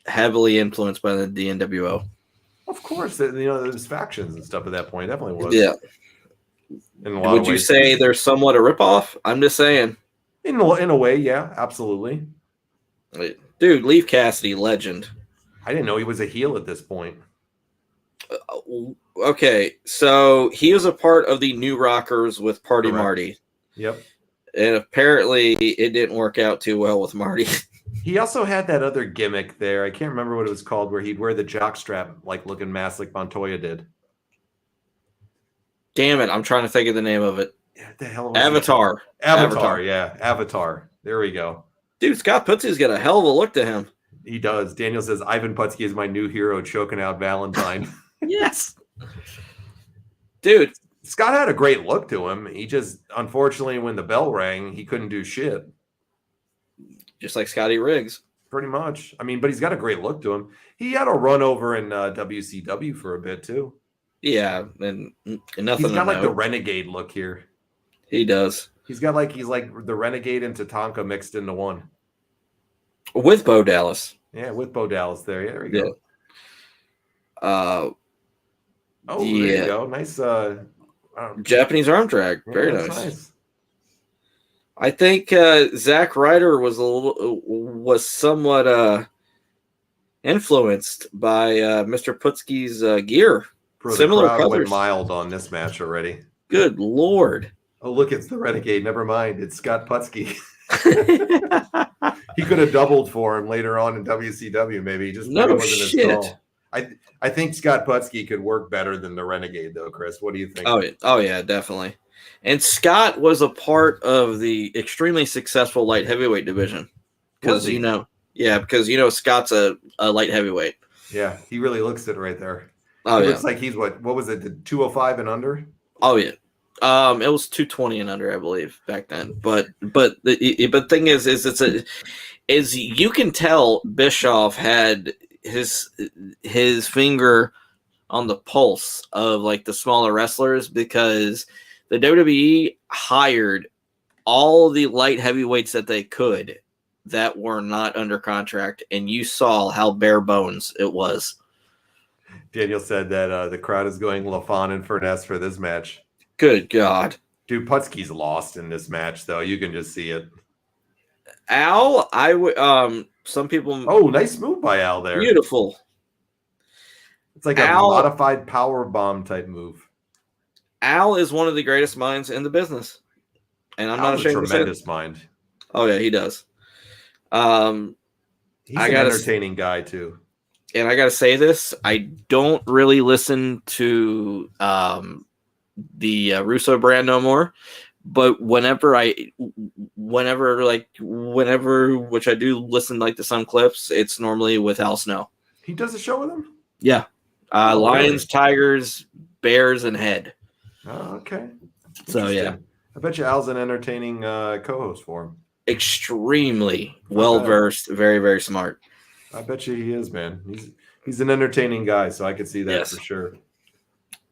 heavily influenced by the NWO. Of course, there's factions and stuff at that point. Definitely was. Yeah. In a lot Would of you ways. say they're somewhat a ripoff? I'm just saying. In a way, yeah, absolutely. Dude, Leif Cassidy, legend. I didn't know he was a heel at this point. Okay, so he was a part of the New Rockers with Party Correct. Marty. Yep. And apparently it didn't work out too well with Marty. He also had that other gimmick there. I can't remember what it was called, where he'd wear the jockstrap like looking mask like Montoya did. Damn it, I'm trying to think of the name of it. Yeah, what the hell was Avatar. Avatar, yeah. Avatar. There we go. Dude, Scott Putski's got a hell of a look to him. He does. Daniel says, Ivan Putski is my new hero, choking out Valentine. Yes. Dude. Scott had a great look to him. He just, unfortunately, when the bell rang, he couldn't do shit. Just like Scotty Riggs. Pretty much. I mean, but he's got a great look to him. He had a run over in WCW for a bit, too. Yeah, and nothing. He's got like the renegade look here. He does. He's like the renegade and Tatanka mixed into one. With Bo Dallas. Yeah, with Bo Dallas there. Yeah, there we go. Yeah. There you go. Nice Japanese arm drag. Very nice. I think Zack Ryder was somewhat influenced by Mr. Putski's gear. Bro, Similar the crowd colors. went mild on this match already. Good Lord. Oh, look, it's the Renegade. Never mind. It's Scott Putski. He could have doubled for him later on in WCW, maybe. He just wasn't as tall. I think Scott Putski could work better than the Renegade, though, Chris. What do you think? Oh yeah, definitely. And Scott was a part of the extremely successful light heavyweight division. Because, because Scott's a light heavyweight. Yeah, he really looks it right there. Oh, Looks like he's what was it, the 205 and under? Oh, yeah. It was 220 and under, I believe, back then. But the thing is you can tell Bischoff had his finger on the pulse of like the smaller wrestlers, because the WWE hired all the light heavyweights that they could that were not under contract, and you saw how bare bones it was. Daniel said that the crowd is going LaFon and Furnas for this match. Good God. Dude, Putski's lost in this match, though. You can just see it. Al, I would some people. Oh, nice move by Al there. Beautiful. It's like a modified power bomb type move. Al is one of the greatest minds in the business, and I'm not ashamed to say it. Tremendous mind. Oh yeah, he does. He's an entertaining guy too. And I gotta say this: I don't really listen to the Russo brand no more. But whenever, which I do listen like to some clips, it's normally with Al Snow. He does a show with him? Yeah. Lions, really? Tigers, Bears, and Head. Oh, okay. So, yeah. I bet you Al's an entertaining co-host for him. Extremely well-versed, very, very smart. I bet you he is, man. He's an entertaining guy, so I could see that for sure.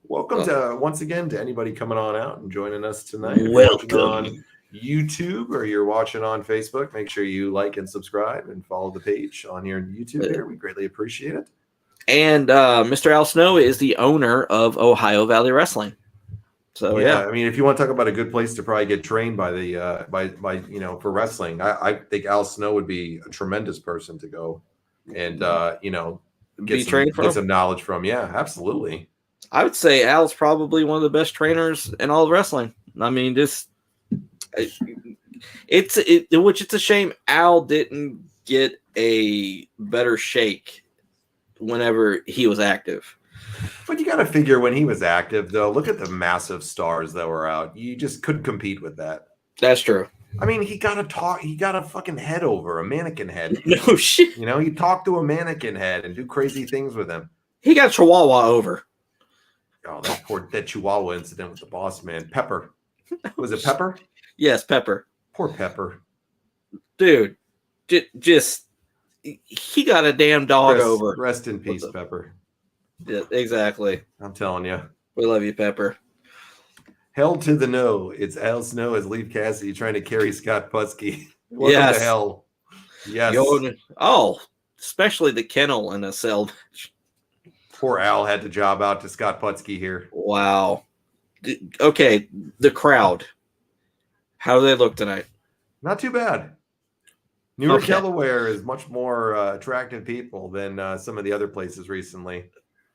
Welcome to once again to anybody coming on out and joining us tonight. If you're watching on YouTube or you're watching on Facebook, make sure you like and subscribe and follow the page on here on YouTube. There, we greatly appreciate it. And Mr. Al Snow is the owner of Ohio Valley Wrestling. So I mean, if you want to talk about a good place to probably get trained by the for wrestling, I think Al Snow would be a tremendous person to go and get some knowledge from. Yeah, absolutely. I would say Al's probably one of the best trainers in all of wrestling. I mean, it's a shame Al didn't get a better shake whenever he was active. But you got to figure when he was active, though, look at the massive stars that were out. You just couldn't compete with that. That's true. I mean, he got a fucking head over, a mannequin head. No shit. You know, you talk to a mannequin head and do crazy things with him. He got Chihuahua over. Oh, that Chihuahua incident with the boss man. Pepper. Was it Pepper? Yes, Pepper. Poor Pepper. Dude, just he got a damn dog over. Rest in peace, Pepper. Yeah, exactly. I'm telling you. We love you, Pepper. Hell to the no. It's Al Snow as Leif Cassidy trying to carry Scott Putski. Welcome to hell. Yes. Especially the kennel in a cell match. Poor Al had to job out to Scott Putski here. Wow. Okay, the crowd. How do they look tonight? Not too bad. Newark Delaware is much more attractive people than some of the other places recently.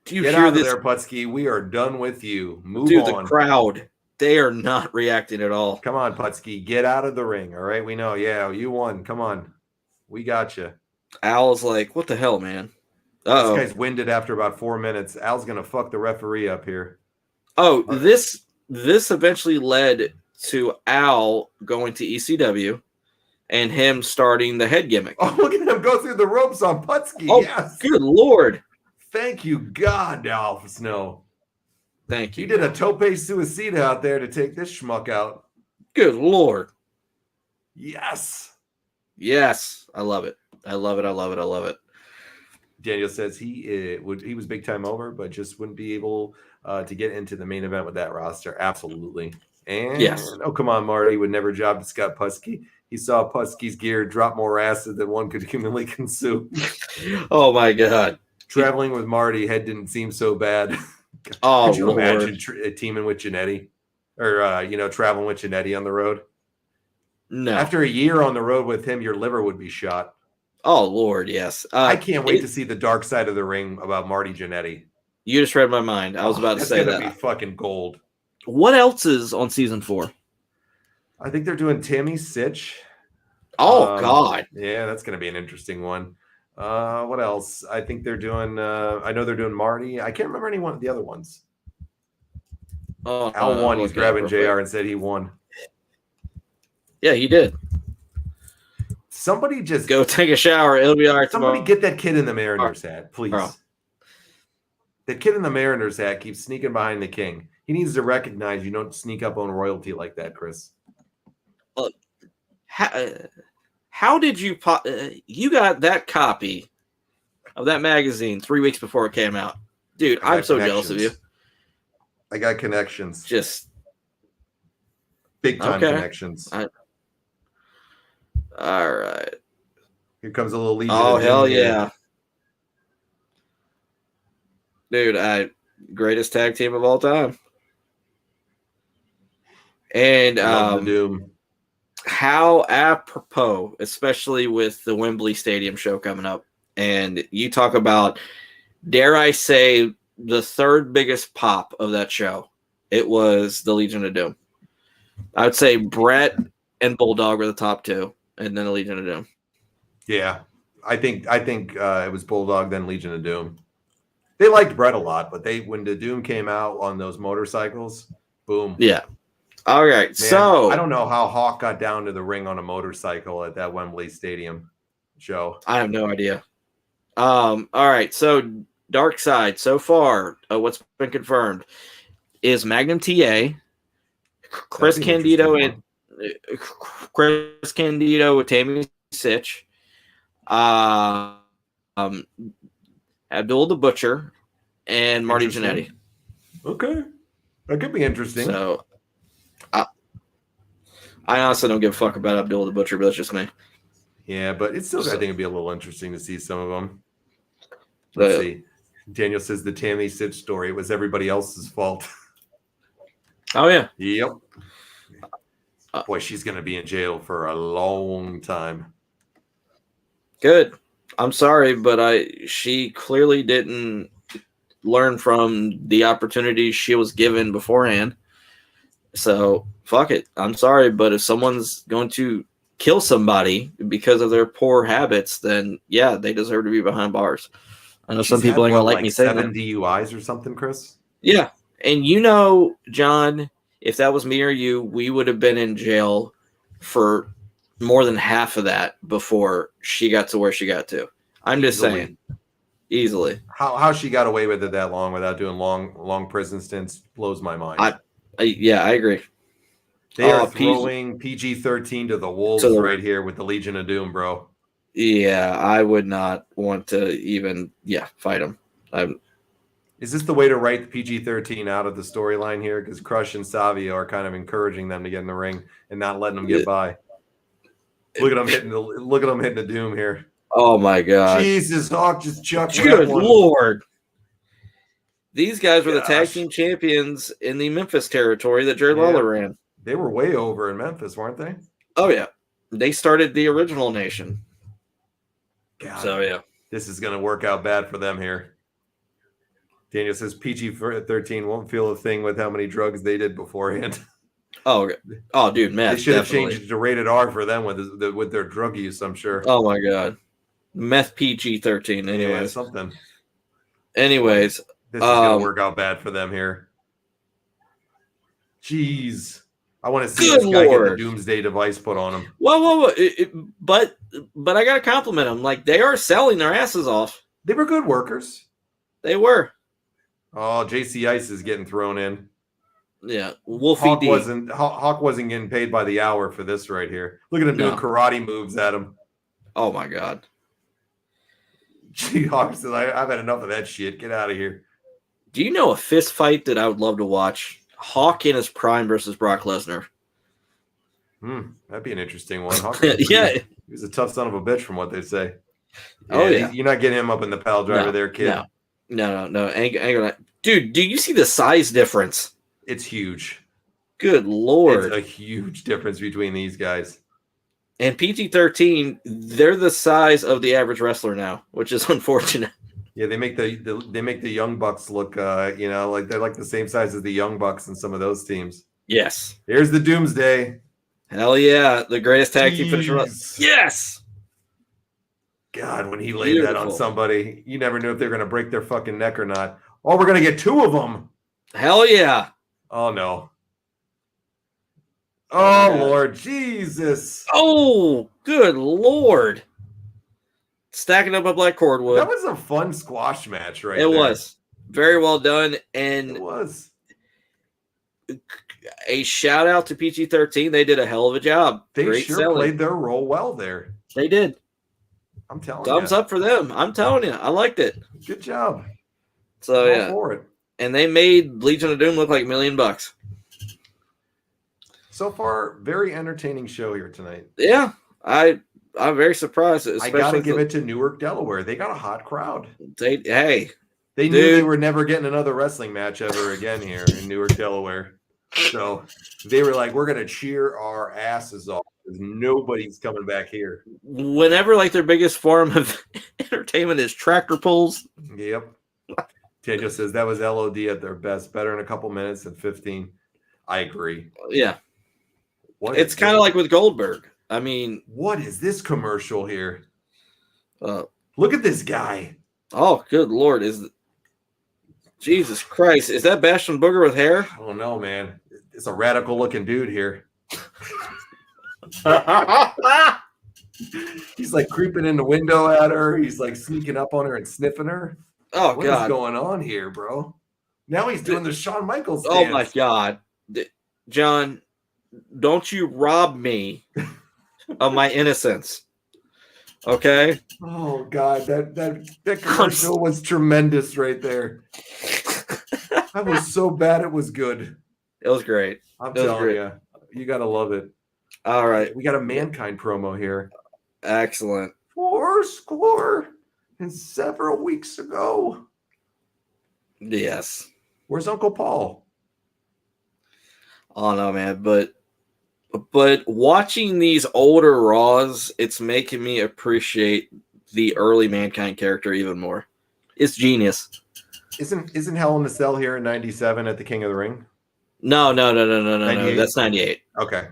Do you Get hear out this? of there, Putski. We are done with you. Move Dude, on. the crowd. They are not reacting at all. Come on, Putski. Get out of the ring. All right. We know. Yeah, you won. Come on. We got you. Al's like, what the hell, man? This guy's winded after about 4 minutes. Al's going to fuck the referee up here. Oh, this eventually led to Al going to ECW and him starting the head gimmick. Oh, look at him go through the ropes on Putski. Oh, yes. Good Lord. Thank you, God, Al Snow. Thank you. You did a tope suicida out there to take this schmuck out. Good Lord. Yes. Yes. I love it. I love it. I love it. I love it. Daniel says he was big time over, but just wouldn't be able to get into the main event with that roster. Absolutely. And yes. Oh, come on, Marty would never job to Scott Putski. He saw Putski's gear drop more acid than one could humanly consume. Oh my God. Traveling with Marty head didn't seem so bad. Oh, could you Lord. imagine teaming with Jannetty or traveling with Jannetty on the road? No. After a year on the road with him, your liver would be shot. Oh Lord, yes. I can't wait to see the dark side of the ring about Marty Jannetty. You just read my mind. I was about to say that's that. gonna be fucking gold. What else is on season 4? I think they're doing Tammy Sitch. Oh God. Yeah, that's gonna be an interesting one. What else? I think they're doing. I know they're doing Marty. I can't remember any one of the other ones. Al won. He's grabbing JR and said he won. Yeah, he did. Somebody just go take a shower. It'll be all right. Somebody tomorrow. get that kid in the Mariners hat, please. Oh. That kid in the Mariners hat keeps sneaking behind the king. He needs to recognize you don't sneak up on royalty like that, Chris. How did you you got that copy of that magazine 3 weeks before it came out? Dude, I'm so jealous of you. I got connections. Just big time connections. All right. Here comes a little Legion. Oh, hell yeah. Dude, greatest tag team of all time. And the Doom. How apropos, especially with the Wembley Stadium show coming up. And you talk about, dare I say, the third biggest pop of that show. It was the Legion of Doom. I would say Brett and Bulldog were the top two, and then the Legion of Doom. Yeah, I think it was Bulldog, then Legion of Doom. They liked Brett a lot, but when the Doom came out on those motorcycles, boom. Yeah. All right. Man, so I don't know how Hawk got down to the ring on a motorcycle at that Wembley Stadium show. I have no idea. All right. So Dark Side, so far, what's been confirmed is Magnum TA, Chris Candido with Tammy Sitch, Abdul the Butcher, and Marty Jannetty. Okay. That could be interesting. So I honestly don't give a fuck about Abdul the Butcher, but that's just me. Yeah, but it's still, I think it'd be a little interesting to see some of them. Let's see. Daniel says the Tammy Sitch story was everybody else's fault. Oh, yeah. Yep. Boy, she's going to be in jail for a long time. Good. I'm sorry, but she clearly didn't learn from the opportunities she was given beforehand. So, fuck it. I'm sorry, but if someone's going to kill somebody because of their poor habits, then, yeah, they deserve to be behind bars. I know some people ain't going to let me say that. 7 DUIs or something, Chris? Yeah. And you know, John, if that was me or you, we would have been in jail for more than half of that before she got to where she got to. I'm just saying, easily. How she got away with it that long without doing long prison stints blows my mind. I agree. They are throwing PG-13 to the wolves right here with the Legion of Doom, bro. Yeah, I would not want to even fight them. Is this the way to write the PG-13 out of the storyline here? Because Crush and Savio are kind of encouraging them to get in the ring and not letting them get by. Look at them hitting the Doom here. Oh my God! Jesus, Hawk just chucked. Good Lord! These guys were the tag team champions in the Memphis territory that Jerry Lawler ran. They were way over in Memphis, weren't they? Oh yeah, they started the original nation. God, so this is going to work out bad for them here. Daniel says PG-13 won't feel a thing with how many drugs they did beforehand. Oh, dude, meth. They should have changed it to rated R for them with their drug use, I'm sure. Oh my God, meth PG-13. Anyways, yeah, something. Anyways, this is going to work out bad for them here. Jeez. I want to see this guy get the Doomsday device put on him. Whoa. But I got to compliment them. Like, they are selling their asses off. They were good workers. They were. Oh, JC Ice is getting thrown in. Yeah. Wolfie Hawk wasn't getting paid by the hour for this right here. Look at him doing karate moves at him. Oh, my God. Gee, Hawk says, I've had enough of that shit. Get out of here. Do you know a fist fight that I would love to watch? Hawk in his prime versus Brock Lesnar. That'd be an interesting one. Hawk he was a tough son of a bitch from what they say. You're not getting him up in the pile driver there, kid. No. Ain't dude, do you see the size difference? It's huge. Good Lord. It's a huge difference between these guys. And PG-13, they're the size of the average wrestler now, which is unfortunate. Yeah, they make the Young Bucks look, like they're like the same size as the Young Bucks in some of those teams. Yes. Here's the Doomsday. Hell yeah, the greatest tag team finisher. Yes. God, when he laid that on somebody, you never knew if they were going to break their fucking neck or not. Oh, we're going to get two of them. Hell yeah. Oh no. Oh Lord Jesus. Oh, good Lord. Stacking up a black cordwood. That was a fun squash match, right? It was very well done, and it was a shout out to PG-13. They did a hell of a job. They Great sure selling. played their role well there. They did. I'm telling you. Thumbs up for them. I'm telling you, I liked it. Good job. So for it. And they made Legion of Doom look like $1 million. So far, very entertaining show here tonight. Yeah, I'm very surprised. I got to give it to Newark, Delaware. They got a hot crowd. They knew they were never getting another wrestling match ever again here in Newark, Delaware. So they were like, we're going to cheer our asses off because nobody's coming back here. Whenever their biggest form of entertainment is tractor pulls. Yep. Daniel says that was LOD at their best. Better in a couple minutes than 15. I agree. Yeah. It's kind of like with Goldberg. I mean, what is this commercial here? Look at this guy. Oh, good Lord. Jesus Christ. Is that Bastion Booger with hair? I don't know, man. It's a radical looking dude here. He's creeping in the window at her. He's sneaking up on her and sniffing her. Oh, what God. What is going on here, bro? Now he's doing the Shawn Michaels dance. Oh, my God. John, don't you rob me of my innocence. Okay? Oh, God. That commercial was tremendous right there. That was so bad it was good. It was great. I'm telling you. You got to love it. All right. We got a Mankind promo here. Excellent. 4 and several weeks ago. Yes. Where's Uncle Paul? Oh, no, man. But watching these older Raws, it's making me appreciate the early Mankind character even more. It's genius. Isn't Hell in a Cell here in 97 at the King of the Ring? No. That's 98. Okay.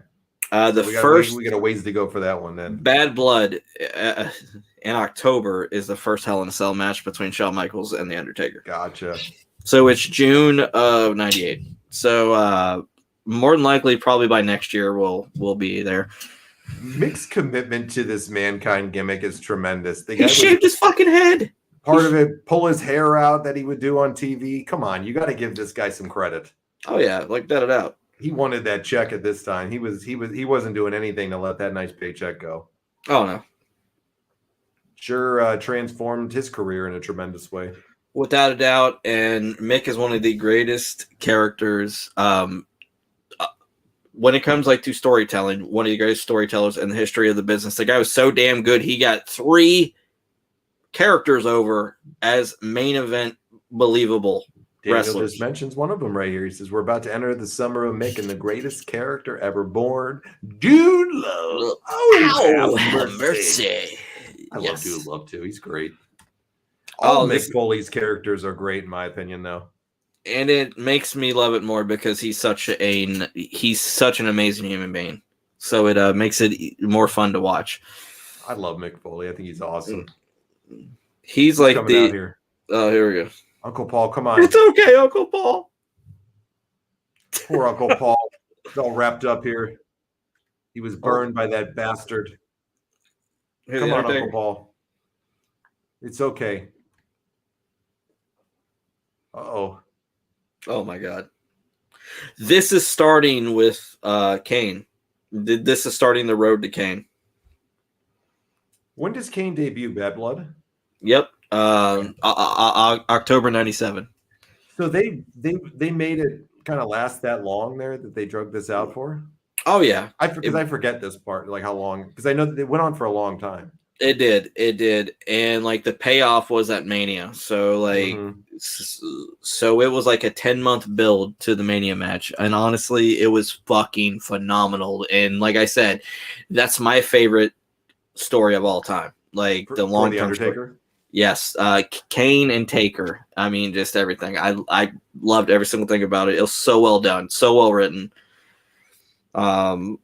We got a ways to go for that one then. Bad Blood in October is the first Hell in a Cell match between Shawn Michaels and The Undertaker. Gotcha. So it's June of 98. So more than likely, probably by next year, we'll be there. Mick's commitment to this mankind gimmick is tremendous. The He guy shaved his fucking head. part of it, pull his hair out that he would do on TV. Come on, you got to give this guy some credit. Oh yeah, like that out. He wanted that check at this time. He wasn't doing anything to let that nice paycheck go. Oh no. Sure, transformed his career in a tremendous way. Without a doubt, and Mick is one of the greatest characters. When it comes to storytelling, one of the greatest storytellers in the history of the business. The guy was so damn good. He got 3 characters over as main event believable Daniel wrestlers. just mentions one of them right here. He says, "We're about to enter the summer of Mick and the greatest character ever born, Dude Love." Oh, have mercy. I love Dude Love too. He's great. Oh, All Mick Foley's characters are great in my opinion, though. And it makes me love it more because he's such an amazing human being. So it makes it more fun to watch. I love Mick Foley. I think he's awesome. He's like coming out here. Oh, here we go. Uncle Paul, come on. It's okay, Uncle Paul. Poor Uncle Paul. He's all wrapped up here. He was burned by that bastard. Here's Come the on, Undertaker. Uncle Paul. It's okay. Uh-oh. Oh my God. This is starting with Kane. This is starting the road to Kane. When does Kane debut? Bad Blood? Yep. October 97. So they made it kind of last that long there that they drug this out for? Oh yeah. I forget this part, like how long, because I know that it went on for a long time. It did. And the payoff was at Mania. So so it was a 10-month build to the Mania match. And honestly, it was fucking phenomenal. And like I said, that's my favorite story of all time. The long-term story. Yes. Kane and Taker. I mean, just everything. I loved every single thing about it. It was so well done, so well written. And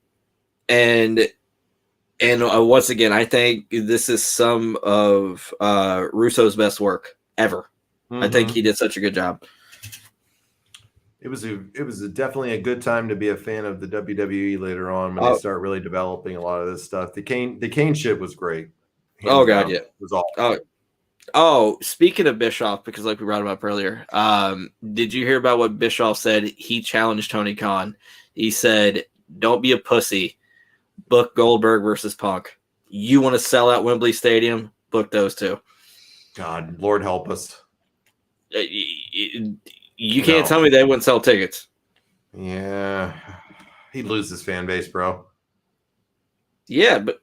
once again, I think this is some of Russo's best work ever. Mm-hmm. I think he did such a good job. It was definitely a good time to be a fan of the WWE later on when they start really developing a lot of this stuff. The Kane shit was great. God, yeah, it was awesome. Oh, speaking of Bischoff, because we brought him up earlier, did you hear about what Bischoff said? He challenged Tony Khan. He said, "Don't be a pussy. Book Goldberg versus Punk. You want to sell out Wembley Stadium? Book those two." God, Lord help us. You can't tell me they wouldn't sell tickets. Yeah. He'd lose his fan base, bro. Yeah, but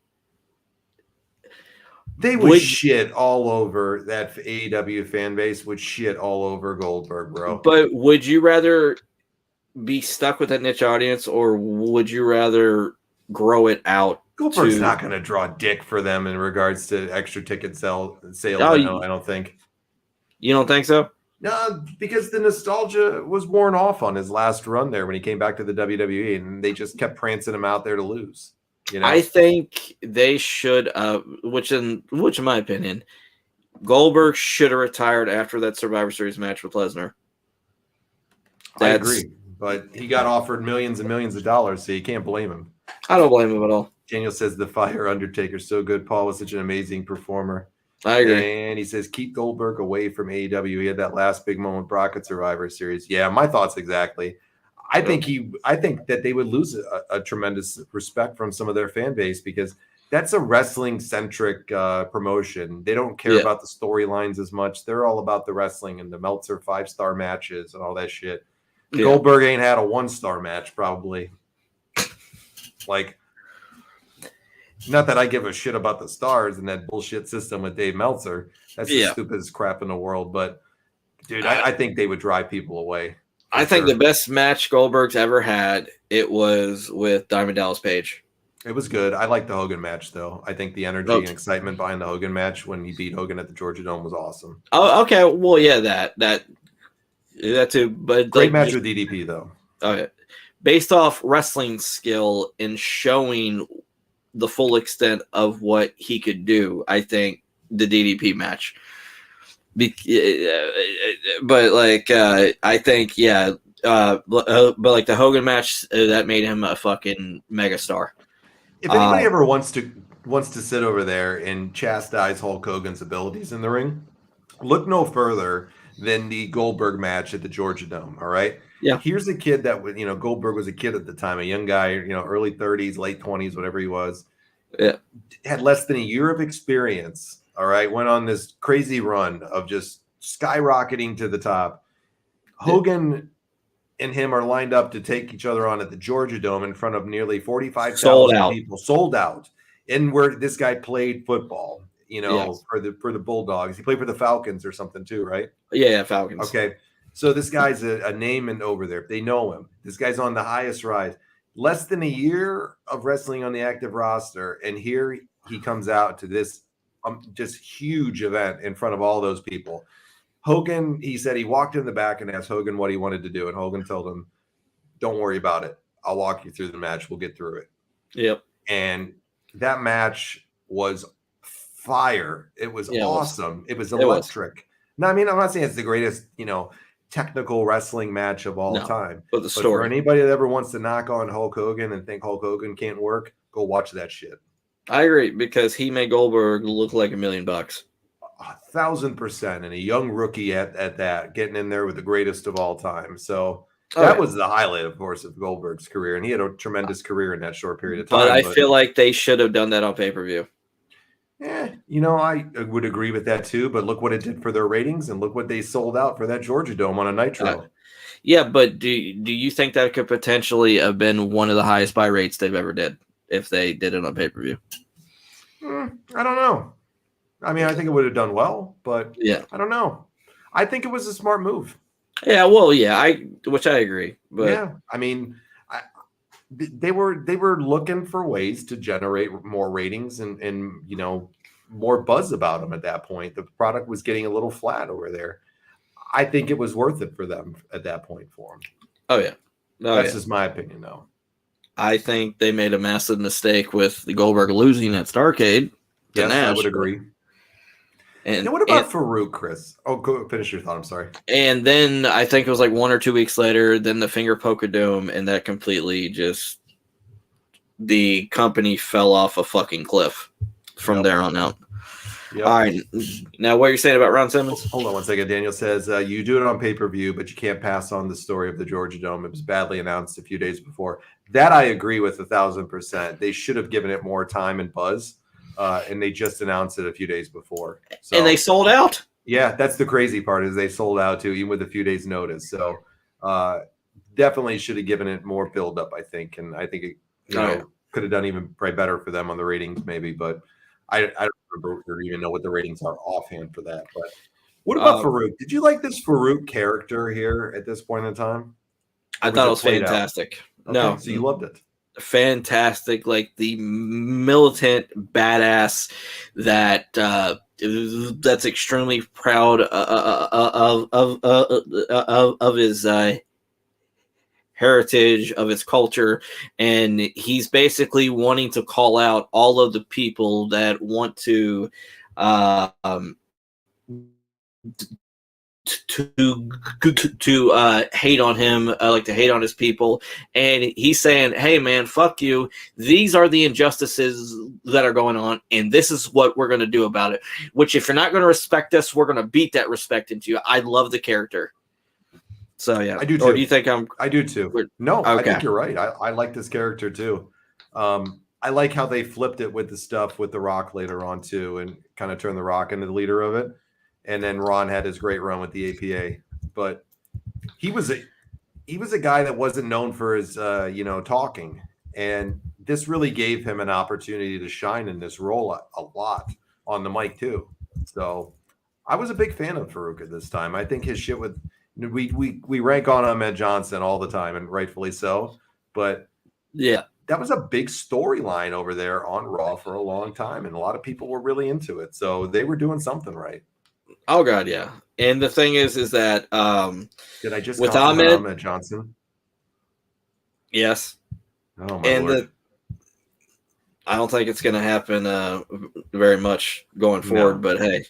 they would shit all over that AEW fan base, would shit all over Goldberg, bro. But would you rather be stuck with that niche audience, or would you rather grow it out? Goldberg's not going to draw dick for them in regards to extra ticket sales. I don't think. You don't think so? No, because the nostalgia was worn off on his last run there when he came back to the WWE, and they just kept prancing him out there to lose. I think they should, which in my opinion, Goldberg should have retired after that Survivor Series match with Lesnar. I agree, but he got offered millions and millions of dollars, so you can't blame him. I don't blame him at all. Daniel says the Fire Undertaker's so good. Paul was such an amazing performer. I agree. And he says, keep Goldberg away from AEW. He had that last big moment with Brock at Survivor Series. Yeah, my thoughts exactly. I think that they would lose a tremendous respect from some of their fan base because that's a wrestling-centric promotion. They don't care about the storylines as much. They're all about the wrestling and the Meltzer 5-star matches and all that shit. Yeah. Goldberg ain't had a 1-star match, probably. Not that I give a shit about the stars and that bullshit system with Dave Meltzer. That's the stupidest crap in the world. But, dude, I think they would drive people away. I think the best match Goldberg's ever had, it was with Diamond Dallas Page. It was good. I like the Hogan match, though. I think the energy and excitement behind the Hogan match when he beat Hogan at the Georgia Dome was awesome. Oh, okay. Well, yeah, that too. But great match with DDP, though. Okay. Based off wrestling skill and showing the full extent of what he could do, I think the DDP match. I think but the Hogan match that made him a fucking megastar. If anybody ever wants to sit over there and chastise Hulk Hogan's abilities in the ring, look no further than the Goldberg match at the Georgia Dome. All right. Yeah. Here's a kid that Goldberg was a kid at the time, a young guy, early 30s, late 20s, whatever he was. Yeah. Had less than a year of experience. All right. Went on this crazy run of just skyrocketing to the top. Hogan and him are lined up to take each other on at the Georgia Dome in front of nearly 45,000 people, sold out, and where this guy played football, for the Bulldogs. He played for the Falcons or something too, right? Yeah, Falcons. Okay, so this guy's a name over there. They know him. This guy's on the highest rise. Less than a year of wrestling on the active roster, and here he comes out to this just huge event in front of all those people. Hogan, he said he walked in the back and asked Hogan what he wanted to do. And Hogan told him, don't worry about it. I'll walk you through the match. We'll get through it. Yep. And that match was fire. It was awesome. It was electric. No, I mean, I'm not saying it's the greatest, technical wrestling match of all time. But but for anybody that ever wants to knock on Hulk Hogan and think Hulk Hogan can't work, go watch that shit. I agree, because he made Goldberg look like $1 million. 1,000%, and a young rookie at that, getting in there with the greatest of all time. So that was the highlight, of course, of Goldberg's career, and he had a tremendous career in that short period of time. But I feel like they should have done that on pay-per-view. Yeah, I would agree with that too. But look what it did for their ratings, and look what they sold out for that Georgia Dome on a Nitro. Yeah, but do you think that could potentially have been one of the highest buy rates they've ever did if they did it on pay-per-view? I don't know. I mean, I think it would have done well, but I don't know. I think it was a smart move. Yeah, well, yeah, which I agree. But yeah, I mean, they were looking for ways to generate more ratings and more buzz about them at that point. The product was getting a little flat over there. I think it was worth it for them at that point for them. Oh yeah, that's just my opinion, though. I think they made a massive mistake with the Goldberg losing at Starrcade. Yes, Nash, I would agree. And what about Farouk, Chris? Oh, go finish your thought. I'm sorry. And then I think it was like 1 or 2 weeks later, then the finger poke of doom, and that completely just the company fell off a fucking cliff from there on out. Yep. All right. Now, what you're saying about Ron Simmons? Hold on one second. Daniel says you do it on pay-per-view, but you can't pass on the story of the Georgia Dome. It was badly announced a few days before. That I agree with 1,000%. They should have given it more time and buzz. And they just announced it a few days before. So, and they sold out? Yeah, that's the crazy part is they sold out too, even with a few days' notice. So definitely should have given it more build-up, I think. And I think it could have done even probably better for them on the ratings maybe. But I don't remember or even know what the ratings are offhand for that. But what about Farouk? Did you like this Farouk character here at this point in time? I thought it was fantastic. Okay, no. So you loved it. Fantastic, like the militant badass that's extremely proud of his heritage, of his culture, and he's basically wanting to call out all of the people that want to hate on him, like to hate on his people, and he's saying, hey man, fuck you, these are the injustices that are going on, and this is what we're going to do about it, which if you're not going to respect us, we're going to beat that respect into you. I love the character. So yeah, I do too. Or do you think I do too? No, okay. I think you're right. I like this character too. I like how they flipped it with the stuff with The Rock later on too, and kind of turned The Rock into the leader of it. And then Ron had his great run with the APA, but he was a guy that wasn't known for his talking, and this really gave him an opportunity to shine in this role a lot on the mic too. So I was a big fan of Farouk at this time. I think his shit with we rank on Ahmed Johnson all the time, and rightfully so. But yeah, that was a big storyline over there on Raw for a long time, and a lot of people were really into it. So they were doing something right. Oh god, yeah. And the thing is that did I just with Ahmed Johnson? Yes. Oh my Lord. I don't think it's going to happen very much going forward, but hey.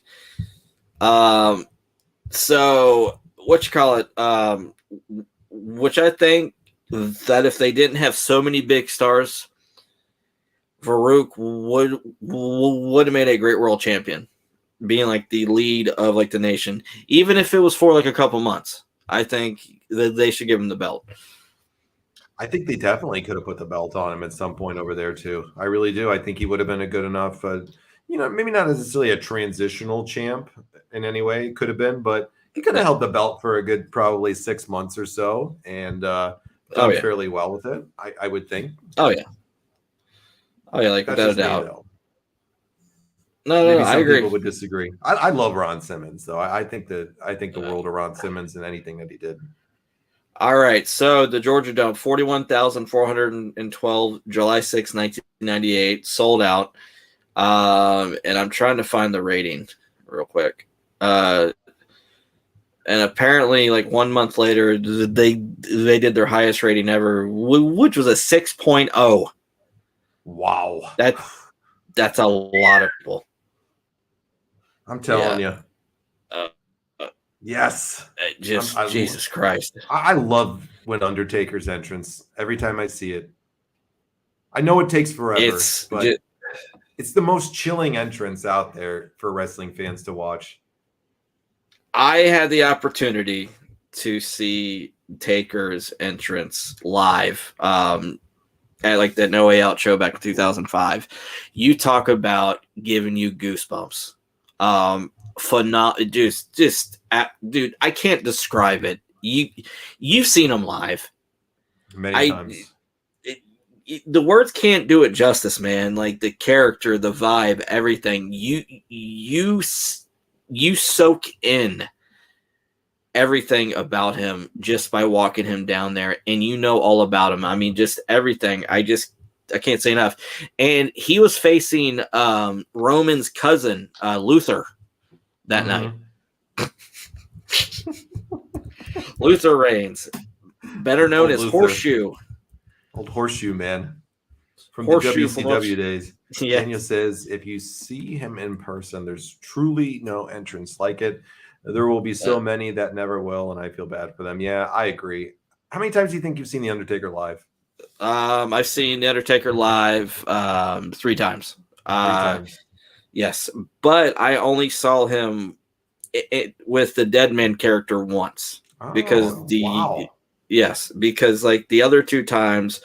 So what you call it? Which I think that if they didn't have so many big stars, Farouk would have made a great world champion, being like the lead of like the nation, even if it was for like a couple months. I think that they should give him the belt. I think they definitely could have put the belt on him at some point over there too. I really do. I think he would have been a good enough, maybe not necessarily a transitional champ in any way. Could have been, but he could have held the belt for a good probably 6 months or so and done fairly well with it. I would think. Oh yeah, like That's without a just me, doubt. though. No, I agree. People would disagree. I love Ron Simmons, though. I think the world of Ron Simmons and anything that he did. All right, so the Georgia Dome, 41,412, July 6, 1998, sold out. And I'm trying to find the rating real quick. And apparently, like 1 month later, they did their highest rating ever, which was a 6.0. Wow. That's a lot of people. I'm telling you. Yes. Jesus Christ. I love when Undertaker's entrance. Every time I see it. I know it takes forever, but it's the most chilling entrance out there for wrestling fans to watch. I had the opportunity to see Taker's entrance live at like the No Way Out show back in 2005. You talk about giving you goosebumps. Dude, I can't describe it. You've seen him live many times. The words can't do it justice, man. Like the character, the vibe, everything. You soak in everything about him just by walking him down there, and you know all about him. I mean, just everything. I can't say enough. And he was facing Roman's cousin, Luther, that night. Luther Reigns, better known as Luther. Horseshoe. Old Horseshoe, man. From Horseshoe the WCW days. Yeah. Daniel says, if you see him in person, there's truly no entrance like it. There will be so many that never will, and I feel bad for them. Yeah, I agree. How many times do you think you've seen The Undertaker live? I've seen The Undertaker live 3 times. 3 times. Yes, but I only saw him with the Dead Man character once because because like the other 2 times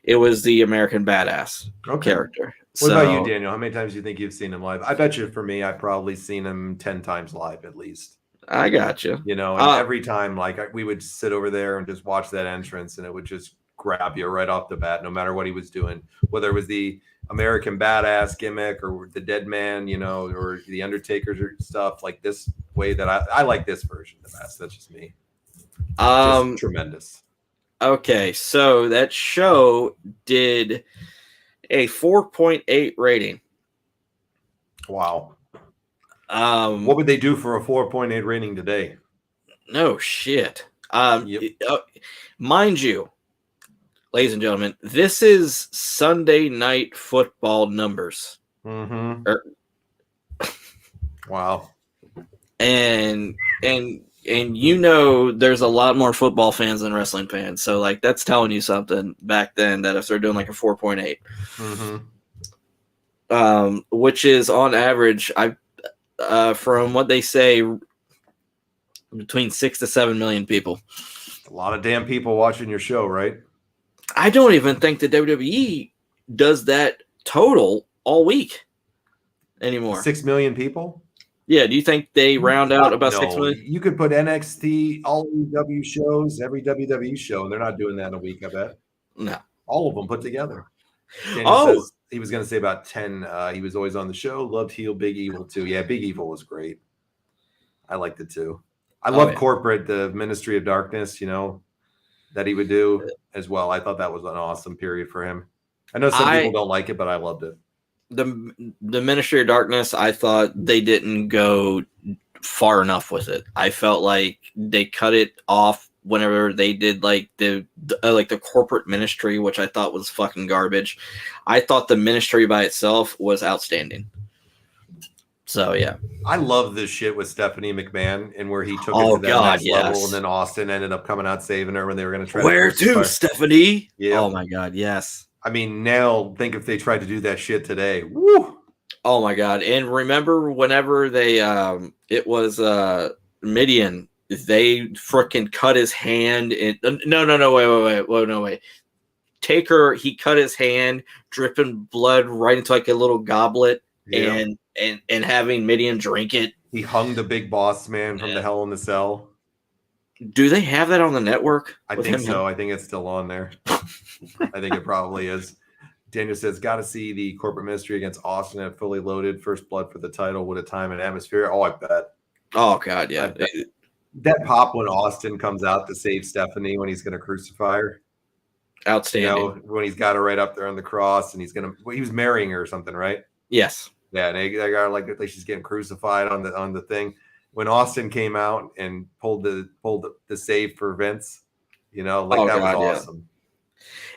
it was the American Badass character. What about you, Daniel? How many times do you think you've seen him live? I bet you for me, I've probably seen him 10 times live at least. I got you. And every time, like we would sit over there and just watch that entrance, and it would just grab you right off the bat, no matter what he was doing, whether it was the American Badass gimmick or the Dead Man, or the Undertaker's or stuff like this way that I like this version the best. That's just me. Just tremendous. Okay, so that show did a 4.8 rating. Wow. What would they do for a 4.8 rating today? No shit. Mind you, ladies and gentlemen, this is Sunday Night Football numbers. Mm-hmm. Wow. And there's a lot more football fans than wrestling fans. So like that's telling you something back then that if they're doing like a 4.8. Mm-hmm. Which is on average, from what they say, between 6 to 7 million people. A lot of damn people watching your show, right? I don't even think the WWE does that total all week anymore. 6 million people? Yeah, do you think they round out about 6 million? You could put NXT, all EW shows, every WWE show, and they're not doing that in a week, I bet. No. All of them put together. Daniel says he was going to say about 10. He was always on the show. Loved heel Big Evil, too. Yeah, Big Evil was great. I liked it, too. I love Corporate, the Ministry of Darkness, that he would do as well. I thought that was an awesome period for him. I know some people don't like it, but I loved it. The Ministry of Darkness, I thought they didn't go far enough with it. I felt like they cut it off whenever they did like the corporate ministry, which I thought was fucking garbage. I thought the ministry by itself was outstanding. So yeah, I love this shit with Stephanie McMahon and where he took it to that next level, and then Austin ended up coming out saving her when they were going to try. Where to, Stephanie? Yeah. Oh my God, yes. I mean, now think if they tried to do that shit today. Woo! Oh my god! And remember, whenever they, it was Midian, they freaking cut his hand. And wait. Taker, he cut his hand, dripping blood right into like a little goblet, and having Midian drink it. He hung the big boss man from the Hell in the Cell. Do they have that on the network? I think so. I think it's still on there. I think it probably is. Daniel says, got to see the corporate mystery against Austin at Fully Loaded. First blood for the title. What a time and atmosphere. Oh, I bet. Oh, God, yeah. That pop when Austin comes out to save Stephanie when he's going to crucify her. Outstanding. You know, when he's got her right up there on the cross and he was marrying her or something, right? Yes. Yeah, and they got her like she's getting crucified on the thing. When Austin came out and pulled the save for Vince, you know, like that was awesome.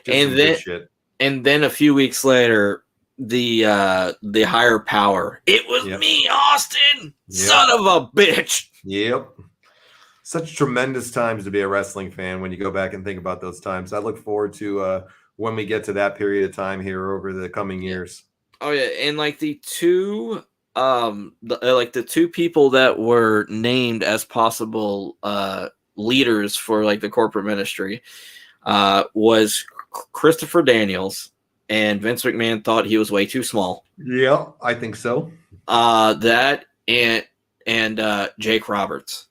Yeah. And then a few weeks later, the higher power. It was me, Austin, son of a bitch. Yep. Such tremendous times to be a wrestling fan when you go back and think about those times. I look forward to when we get to that period of time here over the coming years. Oh yeah, and like the two people that were named as possible leaders for like the corporate ministry was Christopher Daniels, and Vince McMahon thought he was way too small. Yeah, I think so. That and Jake Roberts.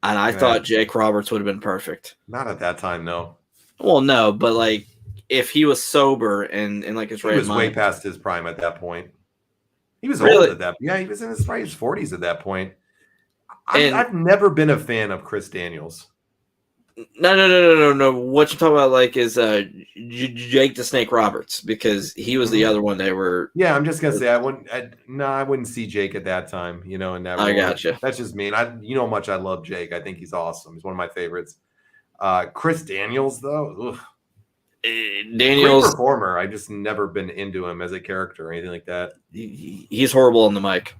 And I thought Jake Roberts would have been perfect. Not at that time, no. Well, no, but like if he was sober and like his right mind. He was way past his prime at that point. He was old at that point. Yeah, he was in his 40s at that point. I've never been a fan of Chris Daniels. No. What you're talking about, like, is Jake the Snake Roberts, because he was the other one they were. Yeah, I'm just gonna say I wouldn't see Jake at that time. You know, in that. I gotcha. That's just me. And you know how much I love Jake. I think he's awesome. He's one of my favorites. Chris Daniels, though. Daniels, great performer. I just never been into him as a character or anything like that. He's horrible on the mic.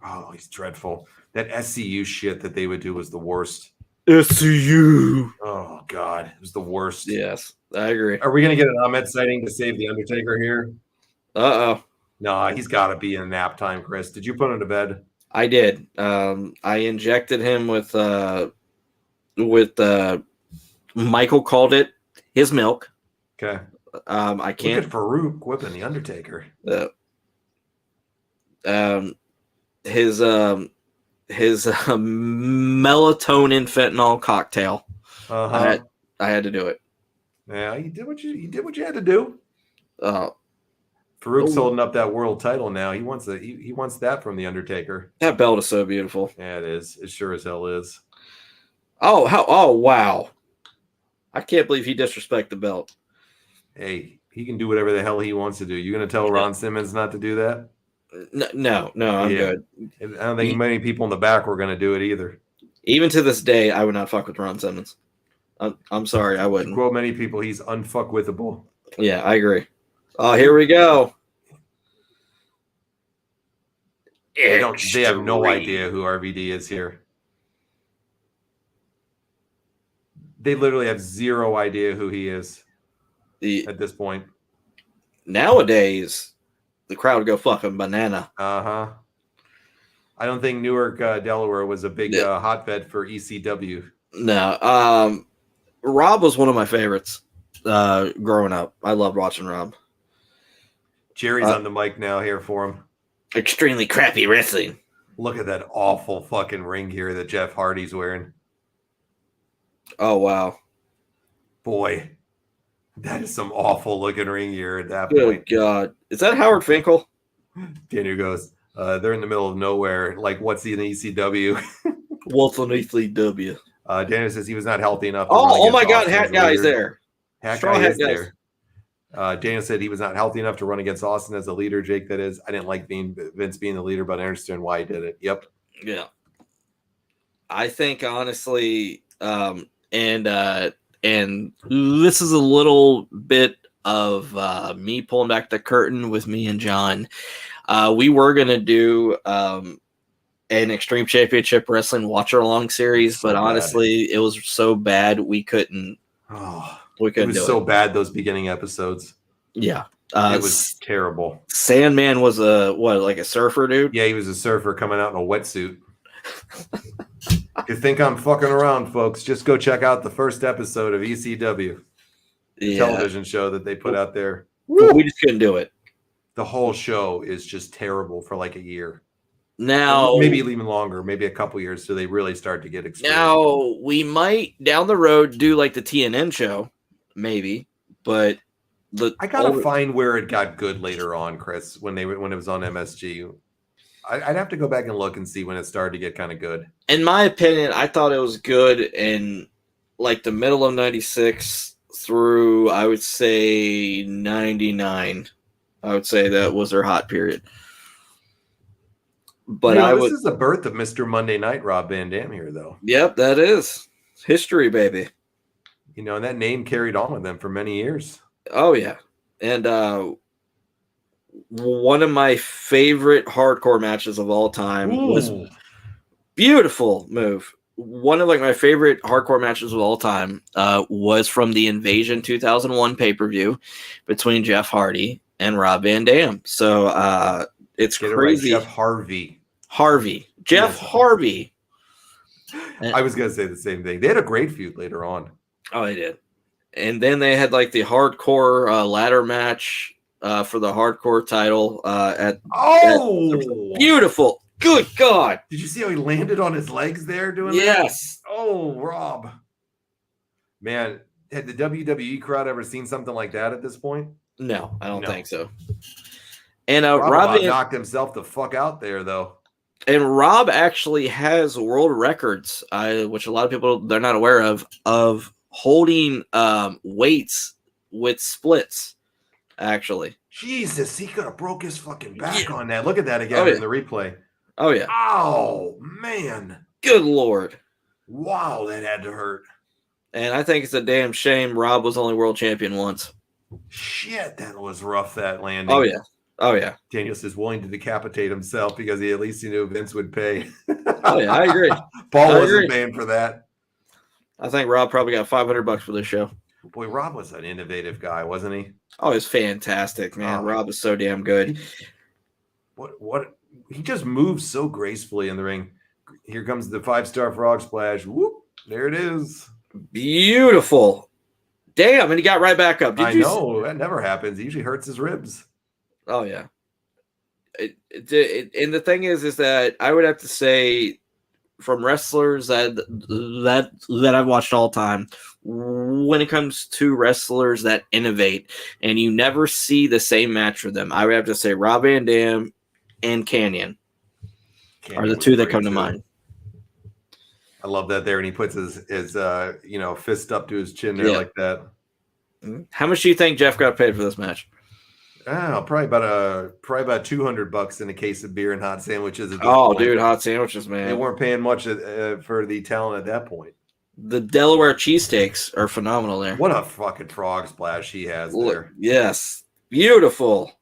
Oh, he's dreadful. That SCU shit that they would do was the worst. SCU. Oh God, it was the worst. Yes, I agree. Are we gonna get an Ahmed sighting to save the Undertaker here? No, he's got to be in nap time. Chris, did you put him to bed? I did. I injected him with Michael called it his milk. Okay. I can't. Look at Farouk whipping the Undertaker. His melatonin fentanyl cocktail. I had to do it. Yeah, you did what you had to do. Farouk's holding up that world title now. He wants that from the Undertaker. That belt is so beautiful. Yeah, it is. It sure as hell is. Oh wow! I can't believe he disrespected the belt. Hey, he can do whatever the hell he wants to do. You gonna tell Ron Simmons not to do that? No, I'm good. I don't think many people in the back were going to do it either. Even to this day, I would not fuck with Ron Simmons. I'm sorry, I wouldn't. To quote many people, he's unfuckwithable. Yeah, I agree. Oh, here we go. They have no idea who RVD is here. They literally have zero idea who he is at this point. Nowadays, the crowd would go fucking banana. I don't think Newark, Delaware was a big hotbed for ECW. No. Rob was one of my favorites growing up. I loved watching Rob. Jerry's on the mic now here for him. Extremely crappy wrestling. Look at that awful fucking ring gear that Jeff Hardy's wearing. Oh, wow. Boy, that is some awful looking ring gear at that point. Good God. Is that Howard Finkel? Daniel goes, they're in the middle of nowhere. Like, what's in ECW? What's on ECW? Daniel says he was not healthy enough. Oh my God, Hat Guy's there. Hat Guy is there. Daniel said he was not healthy enough to run against Austin as a leader, Jake, that is. I didn't like Vince being the leader, but I understand why he did it. Yep. Yeah. I think, honestly, and this is a little bit of me pulling back the curtain with me and John. We were going to do an Extreme Championship Wrestling watch-along series, but honestly, it was so bad we couldn't. It was so bad, those beginning episodes. Yeah. It was terrible. Sandman was like a surfer dude? Yeah, he was a surfer coming out in a wetsuit. You think I'm fucking around, folks? Just go check out the first episode of ECW, the television show that they put out there. We just couldn't do it. The whole show is just terrible for like a year. Now, maybe even longer, maybe a couple years, so they really start to get exposed. Now, we might down the road do like the TNN show, maybe, but I gotta find where it got good later on, Chris, when it was on MSG. I'd have to go back and look and see when it started to get kind of good. In my opinion, I thought it was good in like the middle of 96 through, I would say, 99. I would say that was their hot period. But this is the birth of Mr. Monday Night Raw Van Dam here, though. Yep, that is history, baby. And that name carried on with them for many years. Oh, yeah. And one of my favorite hardcore matches of all time was beautiful move. One of my favorite hardcore matches of all time was from the Invasion 2001 pay-per-view between Jeff Hardy and Rob Van Dam. So it's crazy. Jeff Harvey. Jeff Harvey. I was going to say the same thing. They had a great feud later on. Oh, they did. And then they had like the hardcore ladder match for the hardcore title. Beautiful. Good God. Did you see how he landed on his legs there doing that? Yes. Oh, Rob. Man, had the WWE crowd ever seen something like that at this point? No, I don't think so. And Rob knocked himself the fuck out there, though. And Rob actually has world records, which a lot of people, they're not aware of holding weights with splits, actually. Jesus, he could have broke his fucking back on that. Look at that again in the replay. Oh, yeah. Oh, man. Good Lord. Wow, that had to hurt. And I think it's a damn shame Rob was only world champion once. Shit, that was rough, that landing. Oh, yeah. Oh, yeah. Daniel says willing to decapitate himself because at least he knew Vince would pay. Oh, yeah, I agree. Paul wasn't paying for that. I think Rob probably got $500 for this show. Boy, Rob was an innovative guy, wasn't he? Oh, he's fantastic, man. Rob is so damn good. What? He just moves so gracefully in the ring. Here comes the 5-star frog splash. Whoop! There it is. Beautiful. Damn, and he got right back up. I know that never happens. He usually hurts his ribs. Oh yeah. And the thing is that I would have to say, from wrestlers that I've watched all time, when it comes to wrestlers that innovate and you never see the same match for them, I would have to say Rob Van Dam and Canyon are the two that come to mind. I love that there, and he puts his fist up to his chin there like that. How much do you think Jeff got paid for this match? Oh, probably about $200 in a case of beer and hot sandwiches. Dude, hot sandwiches, man. They weren't paying much for the talent at that point. The Delaware cheesesteaks are phenomenal there. What a fucking frog splash he has there. Yes. Beautiful.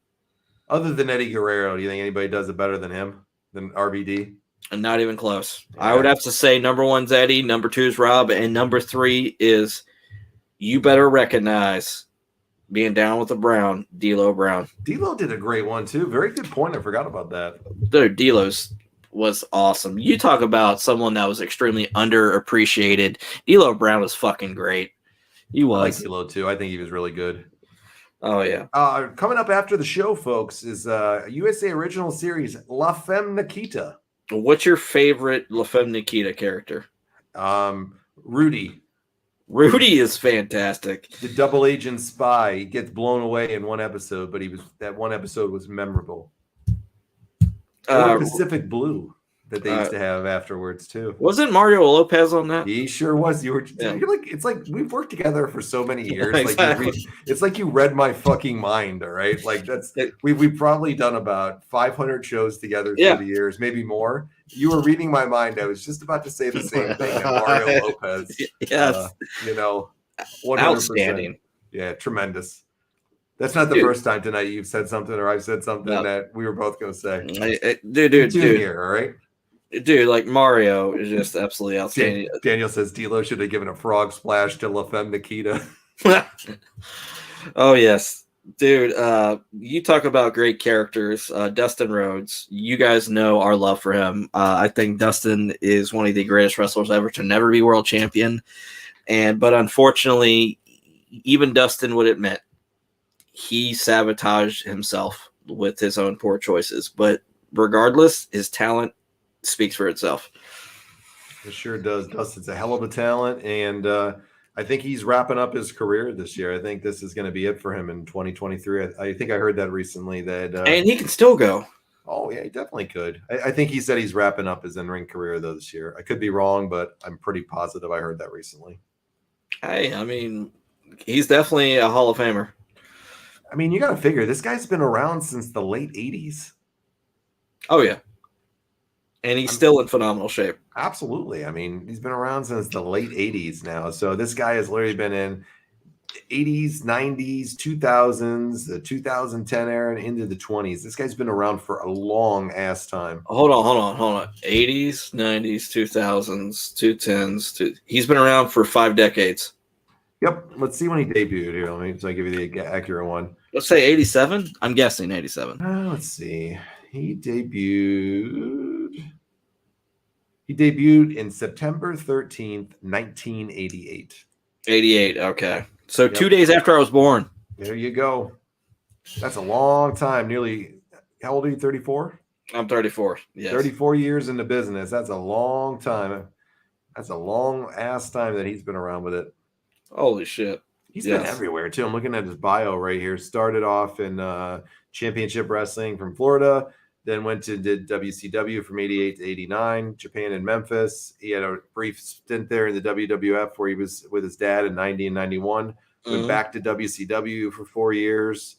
Other than Eddie Guerrero, do you think anybody does it better than him, than RVD? And not even close. Yeah. I would have to say number 1's Eddie, number 2 is Rob, and number 3 is, you better recognize, being down with the Brown, D'Lo Brown. D'Lo did a great one, too. Very good point. I forgot about that. Dude, D'Lo's was awesome. You talk about someone that was extremely underappreciated. D'Lo Brown was fucking great. He was. I like D'Lo, too. I think he was really good. Oh, yeah. Coming up after the show, folks, is USA Original Series La Femme Nikita. What's your favorite La Femme Nikita character? Rudy. Rudy is fantastic. The double agent spy. He gets blown away in one episode, but that one episode was memorable. Pacific Blue that they used to have afterwards too. Wasn't Mario Lopez on that? He sure was. You're like, it's like we've worked together for so many years. Exactly. It's like you read my fucking mind. All right, like we've probably done about 500 shows together through the years, maybe more. You were reading my mind. I was just about to say the same thing. Mario Lopez. Yes. 100%. Outstanding. Yeah, tremendous. That's not the first time tonight you've said something or I've said something that we were both going to say. Dude. Here, all right? Dude, like Mario is just absolutely outstanding. Daniel says D'Lo should have given a frog splash to La Femme Nikita. Oh, yes. Dude, you talk about great characters. Dustin Rhodes, you guys know our love for him. I think Dustin is one of the greatest wrestlers ever to never be world champion. But unfortunately, even Dustin would admit he sabotaged himself with his own poor choices. But regardless, his talent speaks for itself. It sure does. Dustin's a hell of a talent, and I think he's wrapping up his career this year. I think this is going to be it for him in 2023. I think I heard that recently. And he can still go. Oh, yeah, he definitely could. I think he said he's wrapping up his in-ring career, though, this year. I could be wrong, but I'm pretty positive I heard that recently. Hey, I mean, he's definitely a Hall of Famer. I mean, you got to figure, this guy's been around since the late 80s. Oh, yeah. And he's still in phenomenal shape. Absolutely. I mean, he's been around since the late 80s now. So this guy has literally been in 80s, 90s, 2000s, the 2010 era, and into the 20s. This guy's been around for a long ass time. Hold on. 80s, 90s, 2000s, 2010s. He's been around for 5 decades. Yep. Let's see when he debuted here. Let me give you the accurate one. Let's say 87. I'm guessing 87. Let's see. He debuted in September 13th, 1988. 88. Okay. So 2 days after I was born. There you go. That's a long time. Nearly, how old are you, 34? I'm 34. Yes. 34 years in the business. That's a long time. That's a long ass time that he's been around with it. Holy shit. He's been everywhere, too. I'm looking at his bio right here. Started off in championship wrestling from Florida. Then did WCW from 88 to 89, Japan and Memphis. He had a brief stint there in the WWF where he was with his dad in 90 and 91. Went back to WCW for 4 years.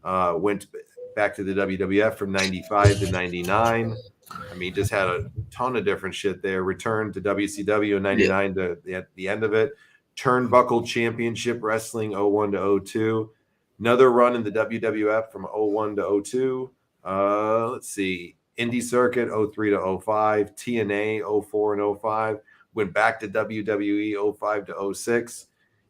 Went back to the WWF from 95 to 99. I mean, just had a ton of different shit there. Returned to WCW in 99 to the end of it. Turnbuckle Championship Wrestling 01 to 02. Another run in the WWF from 01 to 02. Let's see. Indie Circuit 03 to 05. TNA 04 and 05. Went back to WWE 05 to 06.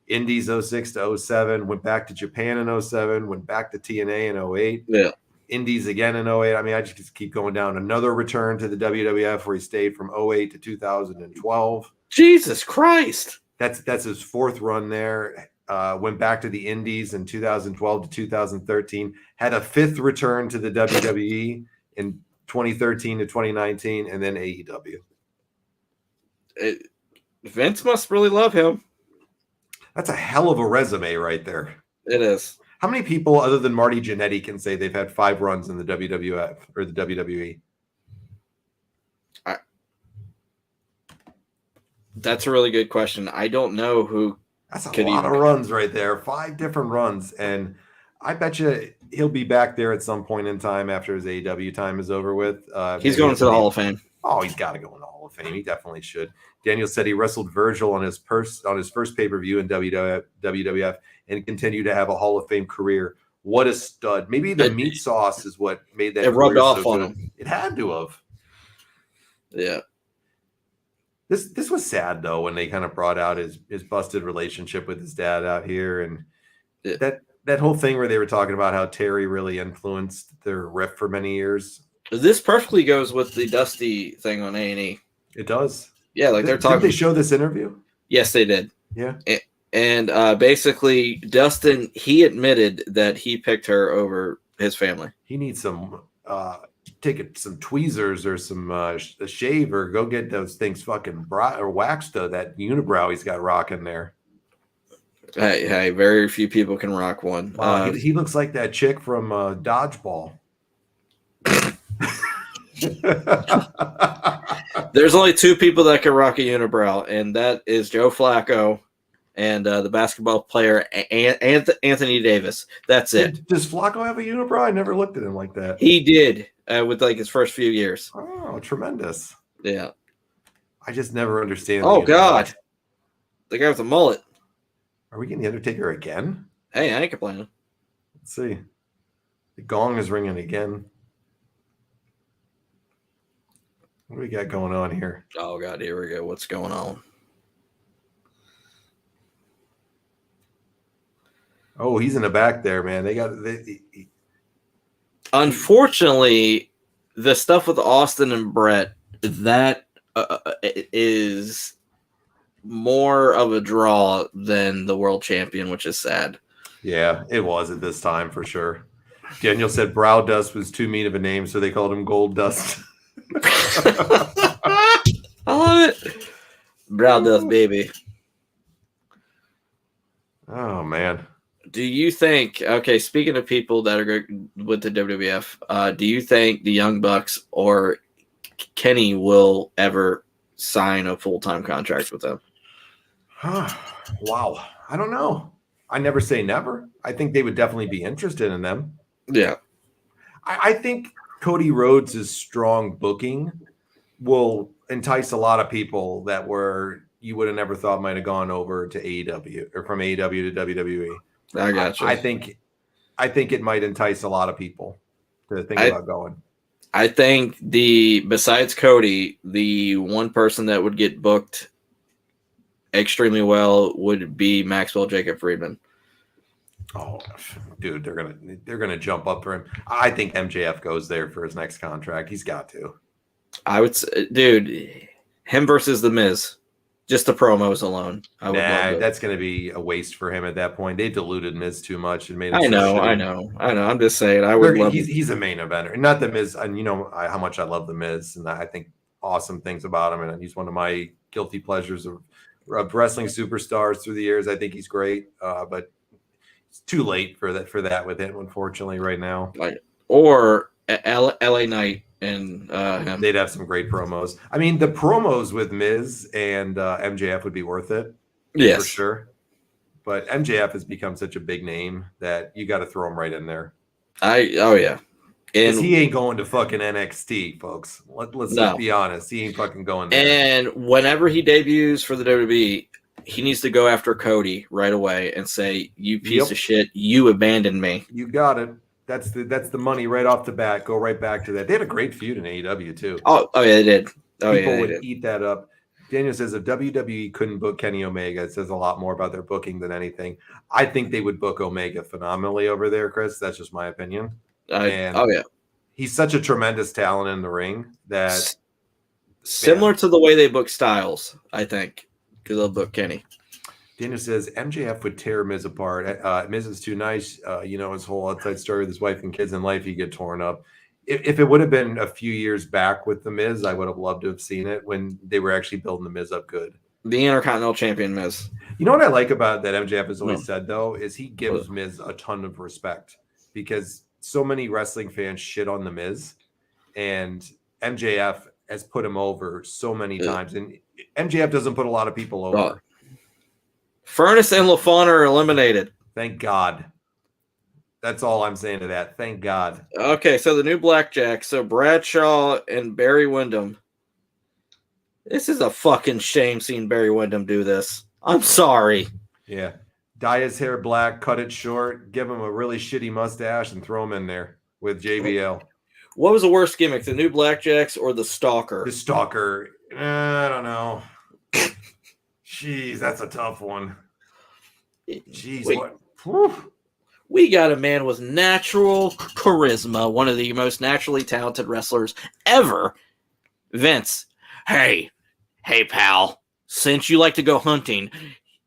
Indies 06 to 07. Went back to Japan in 07. Went back to TNA in 08. Yeah. Indies again in 08. I mean, I just keep going down. Another return to the WWF where he stayed from 08 to 2012. Jesus Christ. That's his 4th run there. Went back to the Indies in 2012 to 2013. Had a 5th return to the WWE in 2013 to 2019, and then AEW. Vince must really love him. That's a hell of a resume right there. It is. How many people other than Marty Jannetty can say they've had 5 runs in the WWF or the WWE? That's a really good question. I don't know who. That's a lot of runs right there. 5 different runs. And I bet you he'll be back there at some point in time after his AEW time is over with. He's going to the Hall of Fame. Oh, he's got to go in the Hall of Fame. He definitely should. Daniel said he wrestled Virgil on his first pay-per-view in WWF and continued to have a Hall of Fame career. What a stud. Maybe the meat sauce is what made that. It rubbed off on him. It had to have. Yeah. This was sad though when they kind of brought out his busted relationship with his dad out here, and that whole thing where they were talking about how Terry really influenced their riff for many years. This perfectly goes with the Dusty thing on A&E. It does. Yeah, like they're talking. Did they show this interview? Yes, they did. Yeah. And basically, Dustin, he admitted that he picked her over his family. He needs some some tweezers or some a shave, or go get those things fucking waxed to that unibrow he's got rocking there. Hey, very few people can rock one. He looks like that chick from Dodgeball. There's only 2 people that can rock a unibrow, and that is Joe Flacco and the basketball player Anthony Davis. That's it. Does Flacco have a unibrow? I never looked at him like that. He did with like his first few years. Oh, tremendous. Yeah. I just never understand. Oh, God. The guy with the mullet. Are we getting the Undertaker again? Hey, I ain't complaining. Let's see. The gong is ringing again. What do we got going on here? Oh, God, here we go. What's going on? Oh, he's in the back there, man. Unfortunately, the stuff with Austin and Brett, that is more of a draw than the world champion, which is sad. Yeah, it was at this time for sure. Daniel said Brow Dust was too mean of a name, so they called him Gold Dust. I love it. Brow Dust, baby. Oh, man. Do you think, okay, speaking of people that are with the WWF, do you think the Young Bucks or Kenny will ever sign a full-time contract with them? Wow. I don't know. I never say never. I think they would definitely be interested in them. Yeah. I think Cody Rhodes' strong booking will entice a lot of people that you would have never thought might have gone over to AEW or from AEW to WWE. I got you. I think it might entice a lot of people to think about going. I think besides Cody, the one person that would get booked extremely well would be Maxwell Jacob Friedman. Oh, dude, they're gonna jump up for him. I think MJF goes there for his next contract. He's got to. I would say, dude, him versus The Miz, just the promos alone. That's going to be a waste for him at that point. They diluted Miz too much and made him. I know. I'm just saying. He's a main eventer, not The Miz. And you know how much I love The Miz, and I think awesome things about him. And he's one of my guilty pleasures of wrestling superstars through the years. I think he's great, but it's too late for that with him, unfortunately, right now. Or LA Knight and him. They'd have some great promos. I mean, the promos with Miz and MJF would be worth it. Yes. For sure. But MJF has become such a big name that you got to throw him right in there. Oh yeah. And he ain't going to fucking NXT, folks. Let's just be honest. He ain't fucking going there. And whenever he debuts for the WWE, he needs to go after Cody right away and say, "You piece of shit, you abandoned me." You got it. That's the money right off the bat. Go right back to that. They had a great feud in AEW too. Oh yeah, they did. People would eat that up. Daniel says if WWE couldn't book Kenny Omega, it says a lot more about their booking than anything. I think they would book Omega phenomenally over there, Chris. That's just my opinion. He's such a tremendous talent in the ring that similar to the way they book Styles, I think, because they'll book Kenny. Daniel says MJF would tear Miz apart. Miz is too nice. His whole outside story with his wife and kids in life, he'd get torn up. If it would have been a few years back with the Miz, I would have loved to have seen it when they were actually building the Miz up good. The Intercontinental Champion Miz. You know what I like about that MJF has always said, though, is he gives Miz a ton of respect because so many wrestling fans shit on the Miz, and MJF has put him over so many times, and MJF doesn't put a lot of people over. Furnas and LaFon are eliminated. Thank God. That's all I'm saying to that. Thank God. Okay, so the new Blackjacks. So Bradshaw and Barry Windham. This is a fucking shame seeing Barry Windham do this. I'm sorry. Yeah. Dye his hair black, cut it short, give him a really shitty mustache, and throw him in there with JBL. What was the worst gimmick, the new Blackjacks or the Stalker? The Stalker. I don't know. Jeez, that's a tough one. Jeez, what? Whew. We got a man with natural charisma, one of the most naturally talented wrestlers ever. Vince, hey, pal, since you like to go hunting,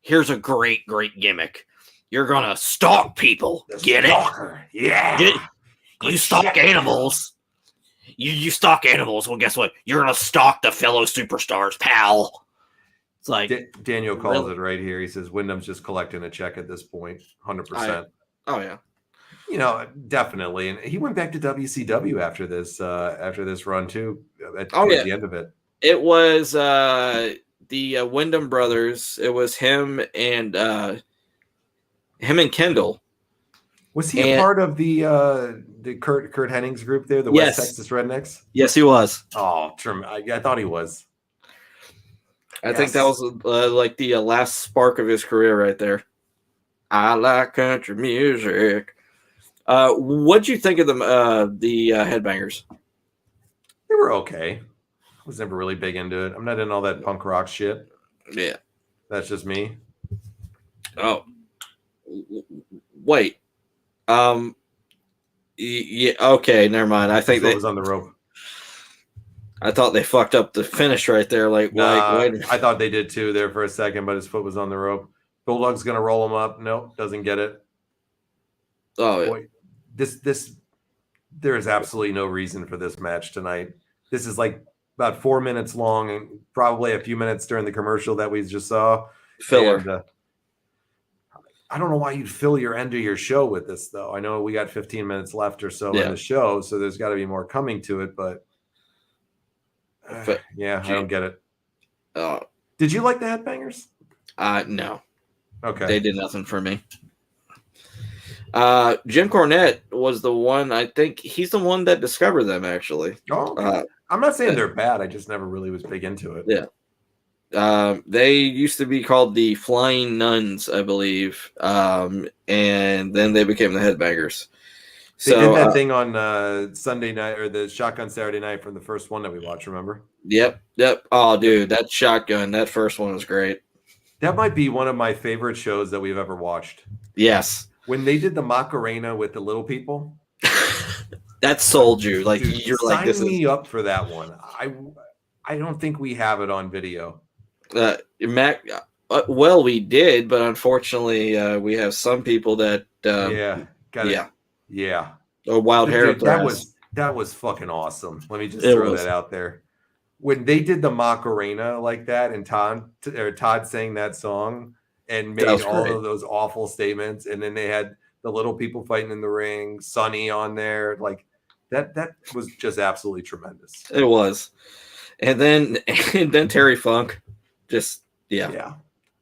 here's a great gimmick. You're going to stalk people. Get Stalker. it? Yeah. Get it? You stalk animals. You stalk animals. Well, guess what? You're going to stalk the fellow superstars, pal. It's like Daniel calls it right here. He says Wyndham's just collecting a check at this point. 100%. Oh yeah, definitely, and he went back to WCW after this run too. At the end of it, it was the Windham brothers. It was him and Kendall. Was he a part of the Kurt Hennings group there, the West Texas Rednecks? Yes, he was. Oh, I thought he was. I think that was like the last spark of his career right there. I like country music. What'd you think of the Headbangers? They were okay. I was never really big into it. I'm not in all that punk rock shit. Yeah. That's just me. Oh. Wait. Yeah. Okay. Never mind. I think That that was on the rope. I thought they fucked up the finish right there. Like, wait. I thought they did too there for a second, but his foot was on the rope. Bulldog's gonna roll him up. Nope, doesn't get it. Oh, Boy, there is absolutely no reason for this match tonight. This is like about 4 minutes long and probably a few minutes during the commercial that we just saw. filler. And, I don't know why you'd fill your end of your show with this, though. I know we got 15 minutes left or so in the show, so there's got to be more coming to it. But yeah, I don't get it. Did you like the Headbangers? No. Okay. They did nothing for me. Jim Cornette was the one. I think he's the one that discovered them. Actually, okay. I'm not saying they're bad. I just never really was big into it. Yeah. They used to be called the Flying Nuns, I believe, and then they became the Headbangers. They did that thing on Sunday night or the Shotgun Saturday Night from the first one that we watched. Remember? Yep. Oh, dude, that shotgun, that first one was great. That might be one of my favorite shows that we've ever watched. Yes. When they did the Macarena with the little people, that sold you. Like, dude, you're like, this sign me is... up for that one. I don't think we have it on video. Mac, well, we did, but unfortunately, we have some people that Yeah. Or wild hair. That was fucking awesome. Let me just throw that out there. When they did the Macarena like that, and Todd sang that song and made all of those awful statements, and then they had the little people fighting in the ring, Sonny on there, like that was just absolutely tremendous. It was. And then Terry Funk, just yeah.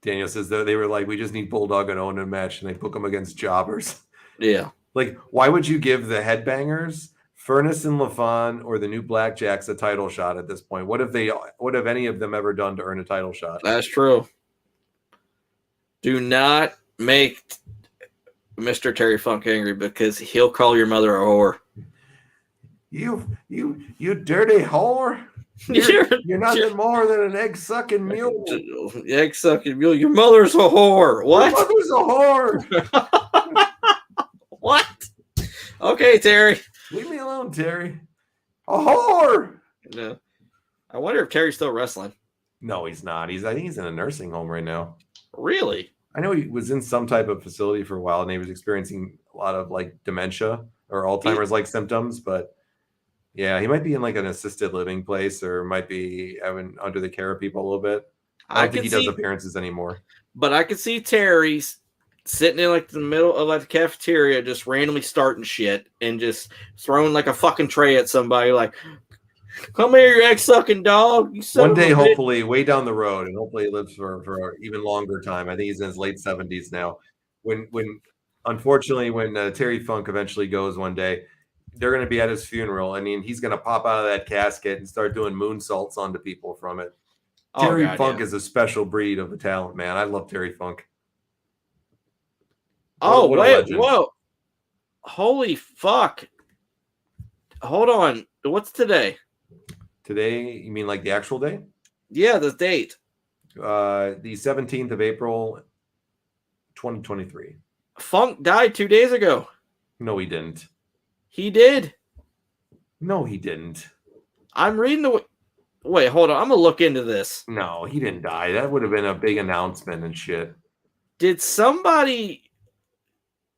Daniel says that they were like, we just need Bulldog and Owen in a match, and they book them against jobbers. Yeah. Like, why would you give the Headbangers, Furnas and LaFon, or the new Blackjacks a title shot at this point? What have any of them ever done to earn a title shot? That's true. Do not make Mr. Terry Funk angry, because he'll call your mother a whore. You dirty whore. You're nothing more than an egg-sucking mule. Egg-sucking mule. Your mother's a whore. What? Your mother's a whore. What? Okay, Terry. Leave me alone, Terry. A whore. No. I wonder if Terry's still wrestling. No, he's not. I think he's in a nursing home right now. Really? I know he was in some type of facility for a while, and he was experiencing a lot of like dementia or Alzheimer's like symptoms, but yeah, he might be in like an assisted living place, or might be having under the care of people a little bit. I don't think he does appearances anymore. But I could see Terry's sitting in like the middle of like the cafeteria, just randomly starting shit and just throwing like a fucking tray at somebody, like, "Come here, you egg-sucking dog." One day, hopefully, way down the road, and hopefully he lives for an even longer time. I think he's in his late 70s now. Unfortunately, when Terry Funk eventually goes one day, they're going to be at his funeral. I mean, he's going to pop out of that casket and start doing moonsaults onto people from it. Terry Funk is a special breed of a talent, man. I love Terry Funk. Whoa. Holy fuck. Hold on. What's today? Today, you mean like the actual day? Yeah, the date. The 17th of April, 2023. Funk died 2 days ago. No, he didn't. He did. No, he didn't. I'm reading the... Wait, hold on. I'm going to look into this. No, he didn't die. That would have been a big announcement and shit. Did somebody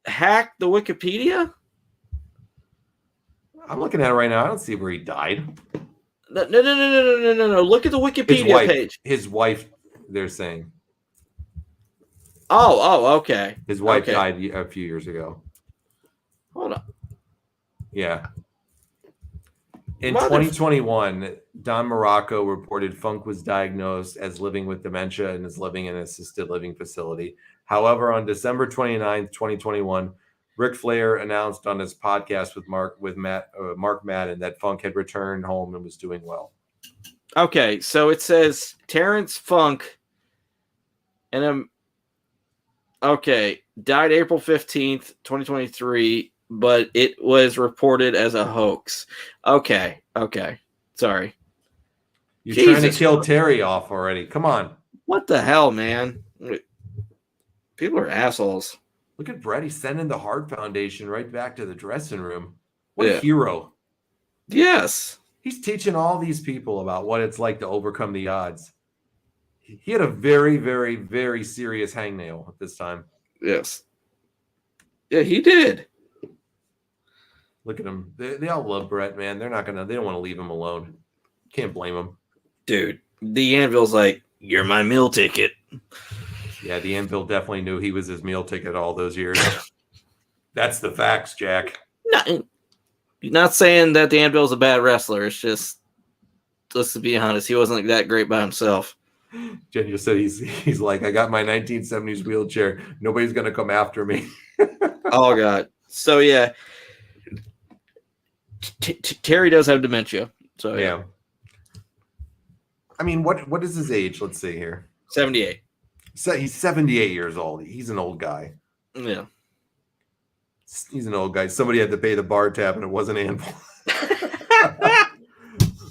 hack the Wikipedia? I'm looking at it right now. I don't see where he died. No. Look at the Wikipedia page. His wife, they're saying. Oh, okay. His wife died a few years ago. Hold on. Yeah. In 2021, Don Morocco reported Funk was diagnosed as living with dementia and is living in an assisted living facility. However, on December 29th, 2021, Ric Flair announced on his podcast with Mark Madden that Funk had returned home and was doing well. Okay, so it says Terrence Funk died April 15th, 2023, but it was reported as a hoax. Okay. Sorry. You're trying to kill Terry off already. Come on. What the hell, man? People are assholes. Look at Brett. He's sending the Hart Foundation right back to the dressing room. What Yeah. a hero. Yes. He's teaching all these people about what it's like to overcome the odds. He had a very, very, very serious hangnail at this time. Yes. Yeah, he did. Look at him. They all love Brett, man. They don't want to leave him alone. Can't blame him. Dude, the Anvil's like, you're my meal ticket. Yeah, the Anvil definitely knew he was his meal ticket all those years. That's the facts, Jack. Not saying that the Anvil's a bad wrestler. It's just, let's be honest, he wasn't that great by himself. Jen just said he's like, I got my 1970s wheelchair. Nobody's going to come after me. Oh, God. So, yeah. Terry does have dementia. So, yeah. I mean, what is his age? Let's see here. 78. So he's 78 years old. He's an old guy. Yeah. He's an old guy. Somebody had to pay the bar tab, and it wasn't Anvil.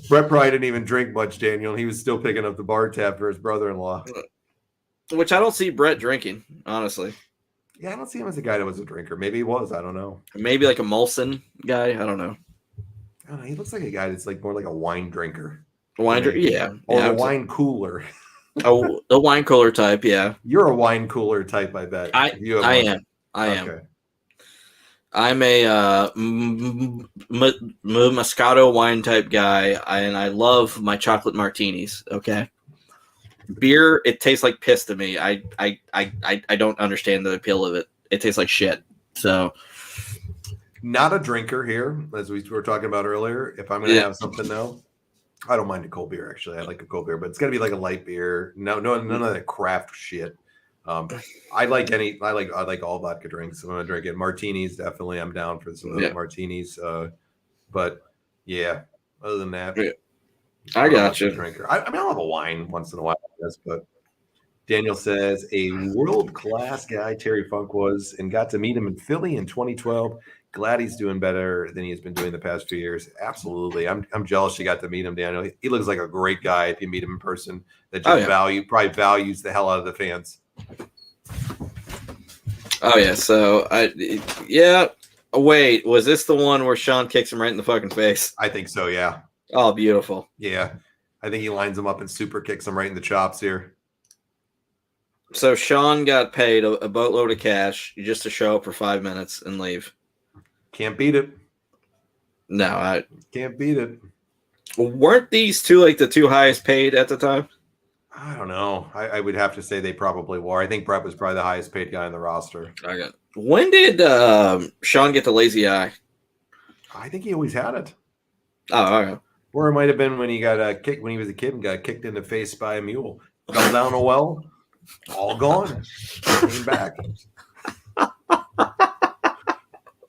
Brett probably didn't even drink much, Daniel, and he was still picking up the bar tab for his brother-in-law. Which I don't see Brett drinking, honestly. Yeah, I don't see him as a guy that was a drinker. Maybe he was. I don't know. Maybe like a Molson guy. I don't know. I don't know. He looks like a guy that's like more like a wine drinker. Wine drinker? Yeah. Or yeah, a wine cooler. Oh, a wine cooler type, yeah. You're a wine cooler type, I bet. I am. I'm a Moscato wine type guy, and I love my chocolate martinis. Okay, beer, it tastes like piss to me. I don't understand the appeal of it. It tastes like shit. So, not a drinker here, as we were talking about earlier. If I'm going to have something though, I don't mind a cold beer. Actually, I like a cold beer, but it's got to be like a light beer. No, none of that craft shit. I like all vodka drinks. I'm gonna drink it. Martinis, definitely. I'm down for some of the martinis. But yeah, other than that, I got you. Drinker. I mean, I'll have a wine once in a while, I guess. But Daniel says a world class guy Terry Funk was, and got to meet him in Philly in 2012. Glad he's doing better than he's been doing the past few years. Absolutely, I'm jealous you got to meet him, Daniel. He looks like a great guy if you meet him in person. That just probably values the hell out of the fans. Oh yeah, so wait, was this the one where Sean kicks him right in the fucking face? I think so, yeah. Oh, beautiful. Yeah, I think he lines him up and super kicks him right in the chops here. So Sean got paid a boatload of cash just to show up for 5 minutes and leave. Can't beat it. No, I can't beat it. Weren't these two like the two highest paid at the time? I don't know. I would have to say they probably were. I think Brett was probably the highest paid guy on the roster. Okay. When did Sean get the lazy eye? I think he always had it. Oh, okay. Or it might have been when he got kicked when he was a kid and got kicked in the face by a mule. Fell down a well, all gone. Came back.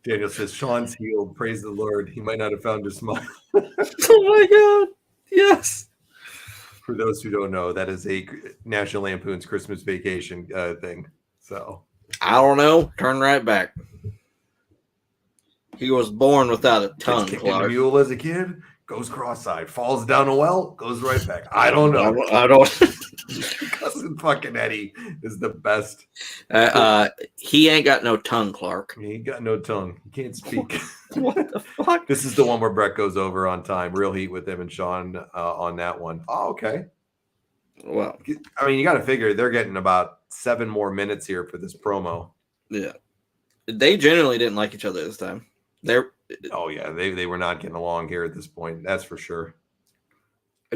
Daniel says Sean's healed. Praise the Lord. He might not have found his smile. Oh my God! Yes. For those who don't know, that is a National Lampoon's Christmas Vacation thing. So I don't know. Turn right back. He was born without a tongue. Kicked in a mule as a kid, goes cross-eyed, falls down a well, goes right back. I don't know. I don't. Cousin fucking Eddie is the best. He ain't got no tongue, Clark. He ain't got no tongue. He can't speak. What the fuck? This is the one where Brett goes over on time. Real heat with him and Sean on that one. Oh, okay. Well, I mean, you got to figure they're getting about 7 more minutes here for this promo. Yeah. They generally didn't like each other this time. Oh, yeah. They were not getting along here at this point. That's for sure.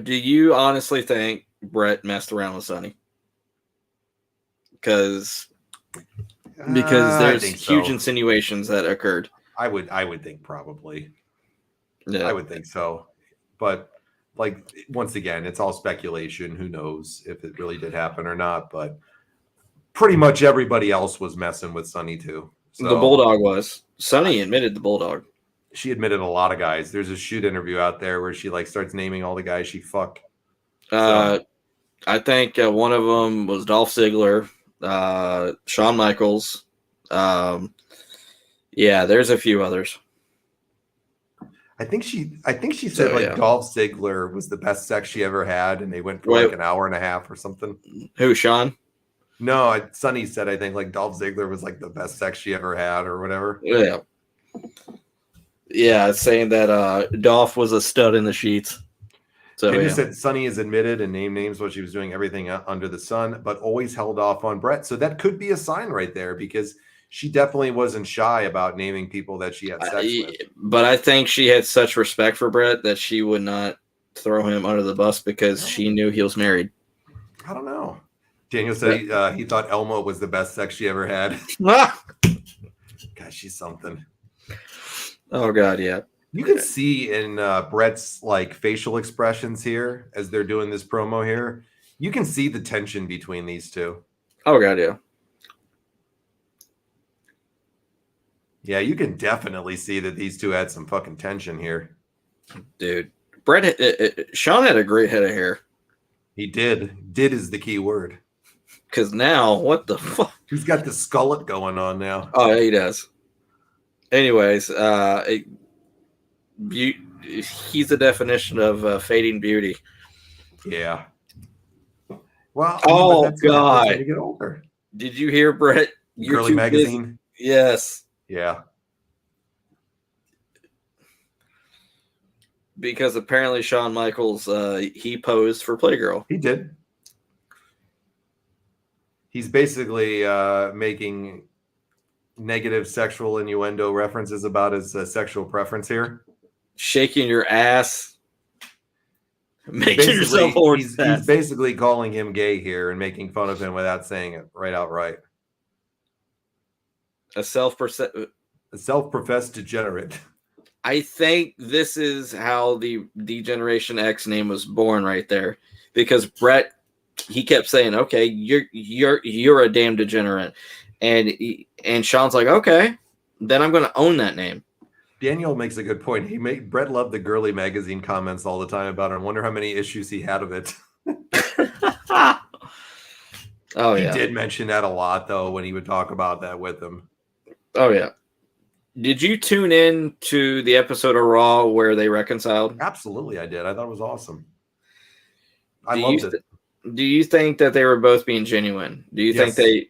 Do you honestly think Brett messed around with Sonny? Because there's huge insinuations that occurred. I would think probably. Yeah. I would think so. But like once again, it's all speculation. Who knows if it really did happen or not? But pretty much everybody else was messing with Sonny too. So, the Bulldog was. Sonny admitted the Bulldog. She admitted a lot of guys. There's a shoot interview out there where she like starts naming all the guys she fucked. I think one of them was Dolph Ziggler, Shawn Michaels. Yeah, there's a few others. I think she said Dolph Ziggler was the best sex she ever had, and they went for like an hour and a half or something. Who, Sean? No, Sonny said, I think, like, Dolph Ziggler was, like, the best sex she ever had or whatever. Yeah. Yeah, saying that Dolph was a stud in the sheets. So, Kenya yeah. said Sonny has admitted and named names what she was doing everything under the sun, but always held off on Brett. So that could be a sign right there because she definitely wasn't shy about naming people that she had sex with. But I think she had such respect for Brett that she would not throw him under the bus because she knew he was married. I don't know. Daniel said he thought Elmo was the best sex she ever had. God, she's something. Oh, God, yeah. You can see in Brett's like facial expressions here as they're doing this promo here. You can see the tension between these two. Oh, God, yeah. Yeah, you can definitely see that these two had some fucking tension here. Dude, Sean had a great head of hair. He did. Did is the key word. Because now, what the fuck? He's got the skullet going on now. Oh, he does. Anyways, he's the definition of fading beauty. Yeah. Well, oh, that's God. When you get older. Did you hear, Brett? Girly Magazine? Busy. Yes. Yeah. Because apparently Shawn Michaels, he posed for Playgirl. He did. He's basically making negative sexual innuendo references about his sexual preference here. Shaking your ass. Making yourself horse. He's basically calling him gay here and making fun of him without saying it right outright. A self-professed degenerate. I think this is how the Generation X name was born right there. Because Brett, he kept saying, okay, you're a damn degenerate. And Sean's like, okay, then I'm going to own that name. Daniel makes a good point. Brett loved the Girly Magazine comments all the time about it. I wonder how many issues he had of it. Oh, yeah. He did mention that a lot, though, when he would talk about that with him. Oh, yeah. Did you tune in to the episode of Raw where they reconciled? Absolutely, I did. I thought it was awesome. I loved it. Do you think that they were both being genuine? Do you think they...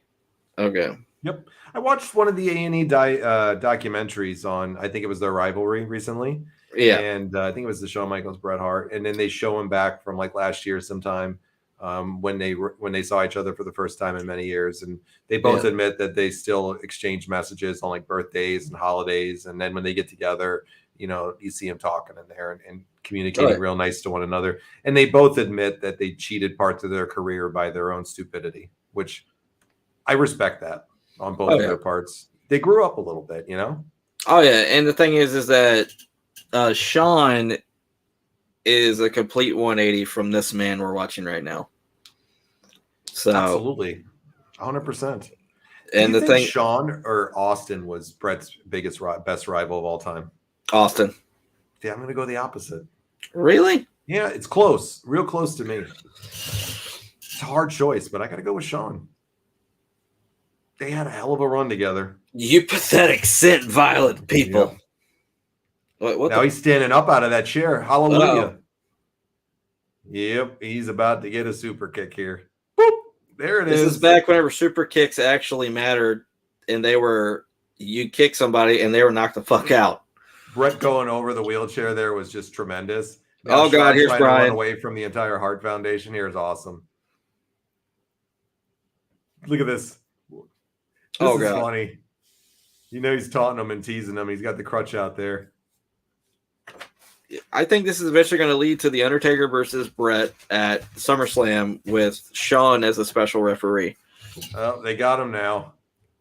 Okay. Yep. I watched one of the A&E documentaries on, I think it was their rivalry recently. Yeah. And I think it was the Shawn Michaels, Bret Hart. And then they show him back from like last year sometime when they saw each other for the first time in many years. And they both admit that they still exchange messages on like birthdays and holidays. And then when they get together, you know, you see them talking in there and communicating real nice to one another. And they both admit that they cheated parts of their career by their own stupidity, which I respect that on both of their parts. They grew up a little bit, you know? Oh, yeah. And the thing is that Sean is a complete 180 from this man we're watching right now. So absolutely. 100%. And the thing, Sean or Austin was Brett's best rival of all time? Austin. Yeah, I'm going to go the opposite. Really? Yeah, it's close. Real close to me. It's a hard choice, but I got to go with Sean. They had a hell of a run together. You pathetic, scent, violent people. Yep. Now he's standing up out of that chair. Hallelujah. Yep, he's about to get a super kick here. Boop. There it is. This is back whenever super kicks actually mattered, and you kick somebody and they were knocked the fuck out. Brett going over the wheelchair there was just tremendous. Now, God, here's Brian. Brian. Run away from the entire Hart Foundation here is awesome. Look at this. This is funny. You know he's taunting him and teasing him. He's got the crutch out there. I think this is eventually going to lead to the Undertaker versus Brett at SummerSlam with Sean as a special referee. Oh, they got him now.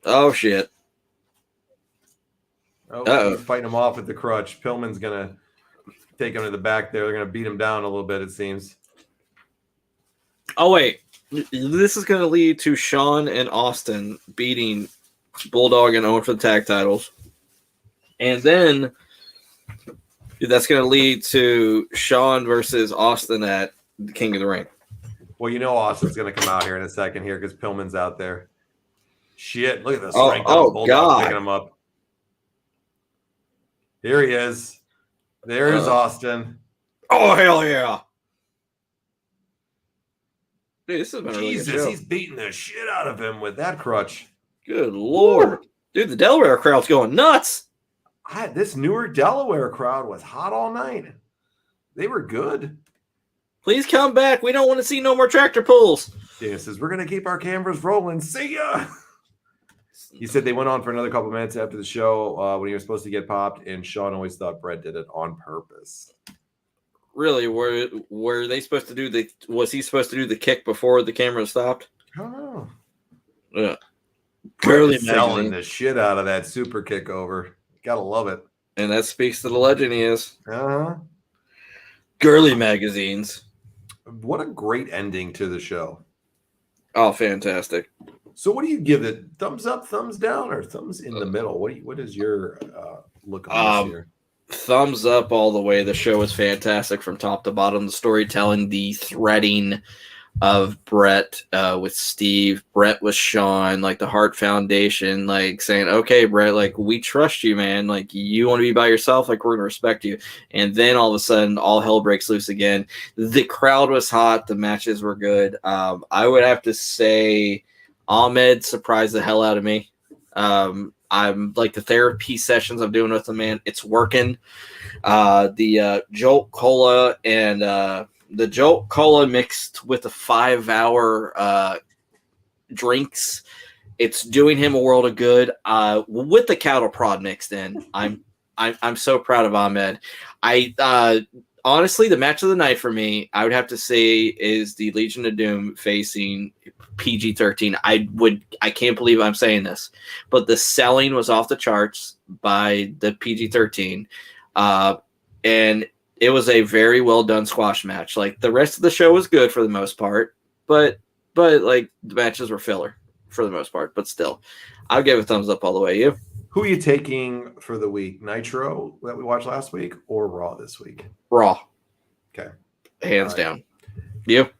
Oh, shit. Oh, he's fighting him off with the crutch. Pillman's going to take him to the back there. They're going to beat him down a little bit, it seems. Oh, wait. This is going to lead to Sean and Austin beating Bulldog and Owen for the tag titles. And then that's going to lead to Sean versus Austin at the King of the Ring. Well, you know Austin's going to come out here in a second here because Pillman's out there. Shit, look at the strength of Bulldog God. picking him up. Here he is. There's Austin. Oh, hell yeah. Dude, this has been a really good Jesus, show. he's beating the shit out of him with that crutch. Good Lord. Dude, the Delaware crowd's going nuts. This Newark Delaware crowd was hot all night. They were good. Please come back. We don't want to see no more tractor pulls. Dana says, we're going to keep our cameras rolling. See ya. He said they went on for another couple minutes after the show when he was supposed to get popped, and Sean always thought Brett did it on purpose. Really, were they supposed to do was he supposed to do the kick before the camera stopped? I don't know. Yeah. Curly selling the shit out of that super kick over. Gotta love it. And that speaks to the legend he is. Uh-huh. Girly magazines. What a great ending to the show. Oh, fantastic. So what do you give it? Thumbs up, thumbs down, or thumbs in the middle? What is your look on this here? Thumbs up all the way. The show was fantastic from top to bottom. The storytelling, the threading of Brett with Steve, Brett with Sean, like the Hart Foundation, like saying, okay, Brett, like we trust you, man. Like you want to be by yourself, like we're going to respect you. And then all of a sudden, all hell breaks loose again. The crowd was hot. The matches were good. I would have to say Ahmed surprised the hell out of me. I'm like the therapy sessions I'm doing with him, man. It's working. The Jolt Cola and the Jolt Cola mixed with the 5-hour drinks, it's doing him a world of good. With the cattle prod mixed in, I'm so proud of Ahmed. Honestly, the match of the night for me, I would have to say, is the Legion of Doom facing PG-13. I can't believe I'm saying this, but the selling was off the charts by the PG-13, and it was a very well done squash match. Like the rest of the show was good for the most part, but like the matches were filler for the most part. But still, I'll give a thumbs up all the way. You? Who are you taking for the week? Nitro that we watched last week or Raw this week? Raw. Okay. Hands down. You?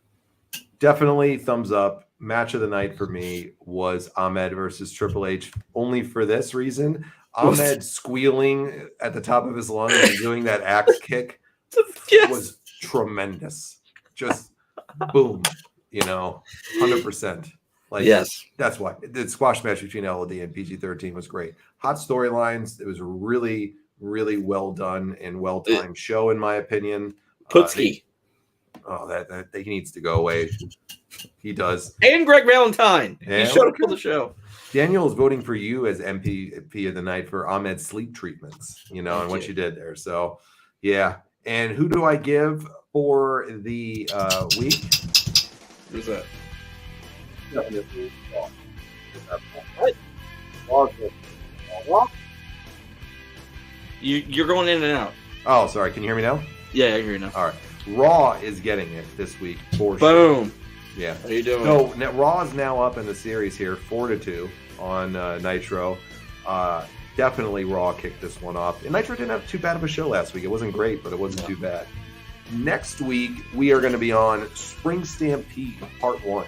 Definitely thumbs up. Match of the night for me was Ahmed versus Triple H. Only for this reason. Ahmed squealing at the top of his lungs and doing that axe kick was tremendous. Just boom, 100%. Like, yes, that's why the squash match between LOD and PG-13 was great. Hot storylines. It was a really, really well done and well timed show, in my opinion. Putski. That he needs to go away. He does. And Greg Valentine. Yeah, he showed up for the show. Daniel is voting for you as MVP of the night for Ahmed's sleep treatments, and what you did there. So, yeah. And who do I give for the week? Who's that? Definitely. You're going in and out. Oh, sorry. Can you hear me now? Yeah, I hear you now. All right. Raw is getting it this week for Boom. Sure. Yeah. How you doing? So Raw is now up in the series here, 4-2 on Nitro. Definitely Raw kicked this one off. And Nitro didn't have too bad of a show last week. It wasn't great, but it wasn't too bad. Next week, we are going to be on Spring Stampede Part 1.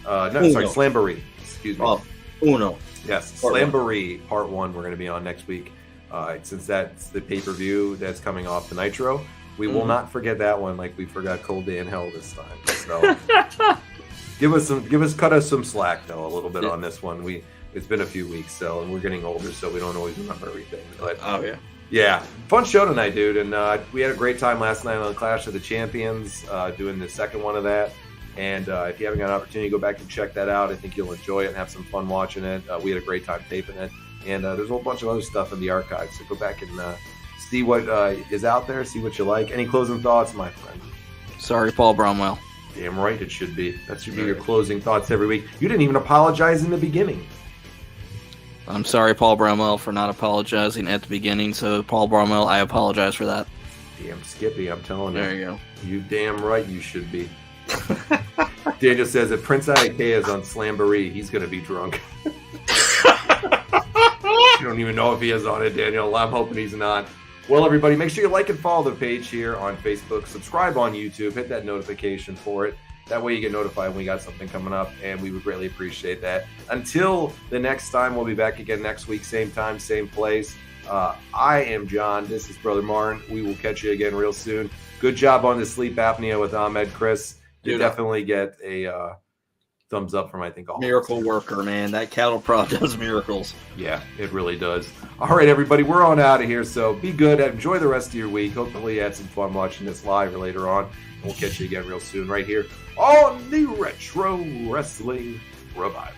Slamboree. Excuse me. Oh, Uno. Yes, Part Slamboree Part 1 we're going to be on next week. Since that's the pay-per-view that's coming off the Nitro. We will not forget that one like we forgot Cold Day in Hell this time. So cut us some slack though a little bit on this one. It's been a few weeks and we're getting older, so we don't always remember everything. But yeah, fun show tonight, dude. And we had a great time last night on Clash of the Champions, doing the second one of that. And if you haven't got an opportunity, go back and check that out. I think you'll enjoy it and have some fun watching it. We had a great time taping it, and there's a whole bunch of other stuff in the archive. So go back and see what is out there, see what you like. Any closing thoughts, my friend? Sorry, Paul Bromwell. Damn right it should be. That should be your closing thoughts every week. You didn't even apologize in the beginning. I'm sorry, Paul Bromwell, for not apologizing at the beginning. So, Paul Bromwell, I apologize for that. Damn Skippy, I'm telling you. There you go. You damn right you should be. Daniel says if Prince Ikea is on Slamboree, he's going to be drunk. You don't even know if he is on it, Daniel. I'm hoping he's not. Well, everybody, make sure you like and follow the page here on Facebook. Subscribe on YouTube. Hit that notification for it. That way you get notified when we got something coming up, and we would greatly appreciate that. Until the next time, we'll be back again next week, same time, same place. I am John. This is Brother Martin. We will catch you again real soon. Good job on the sleep apnea with Ahmed, Chris. You definitely get a thumbs up from, I think, all Miracle worker, man. That cattle prod does miracles. Yeah, it really does. All right, everybody, we're on out of here. So be good. Enjoy the rest of your week. Hopefully you had some fun watching this live or later on. We'll catch you again real soon right here on the Retro Wrestling Revival.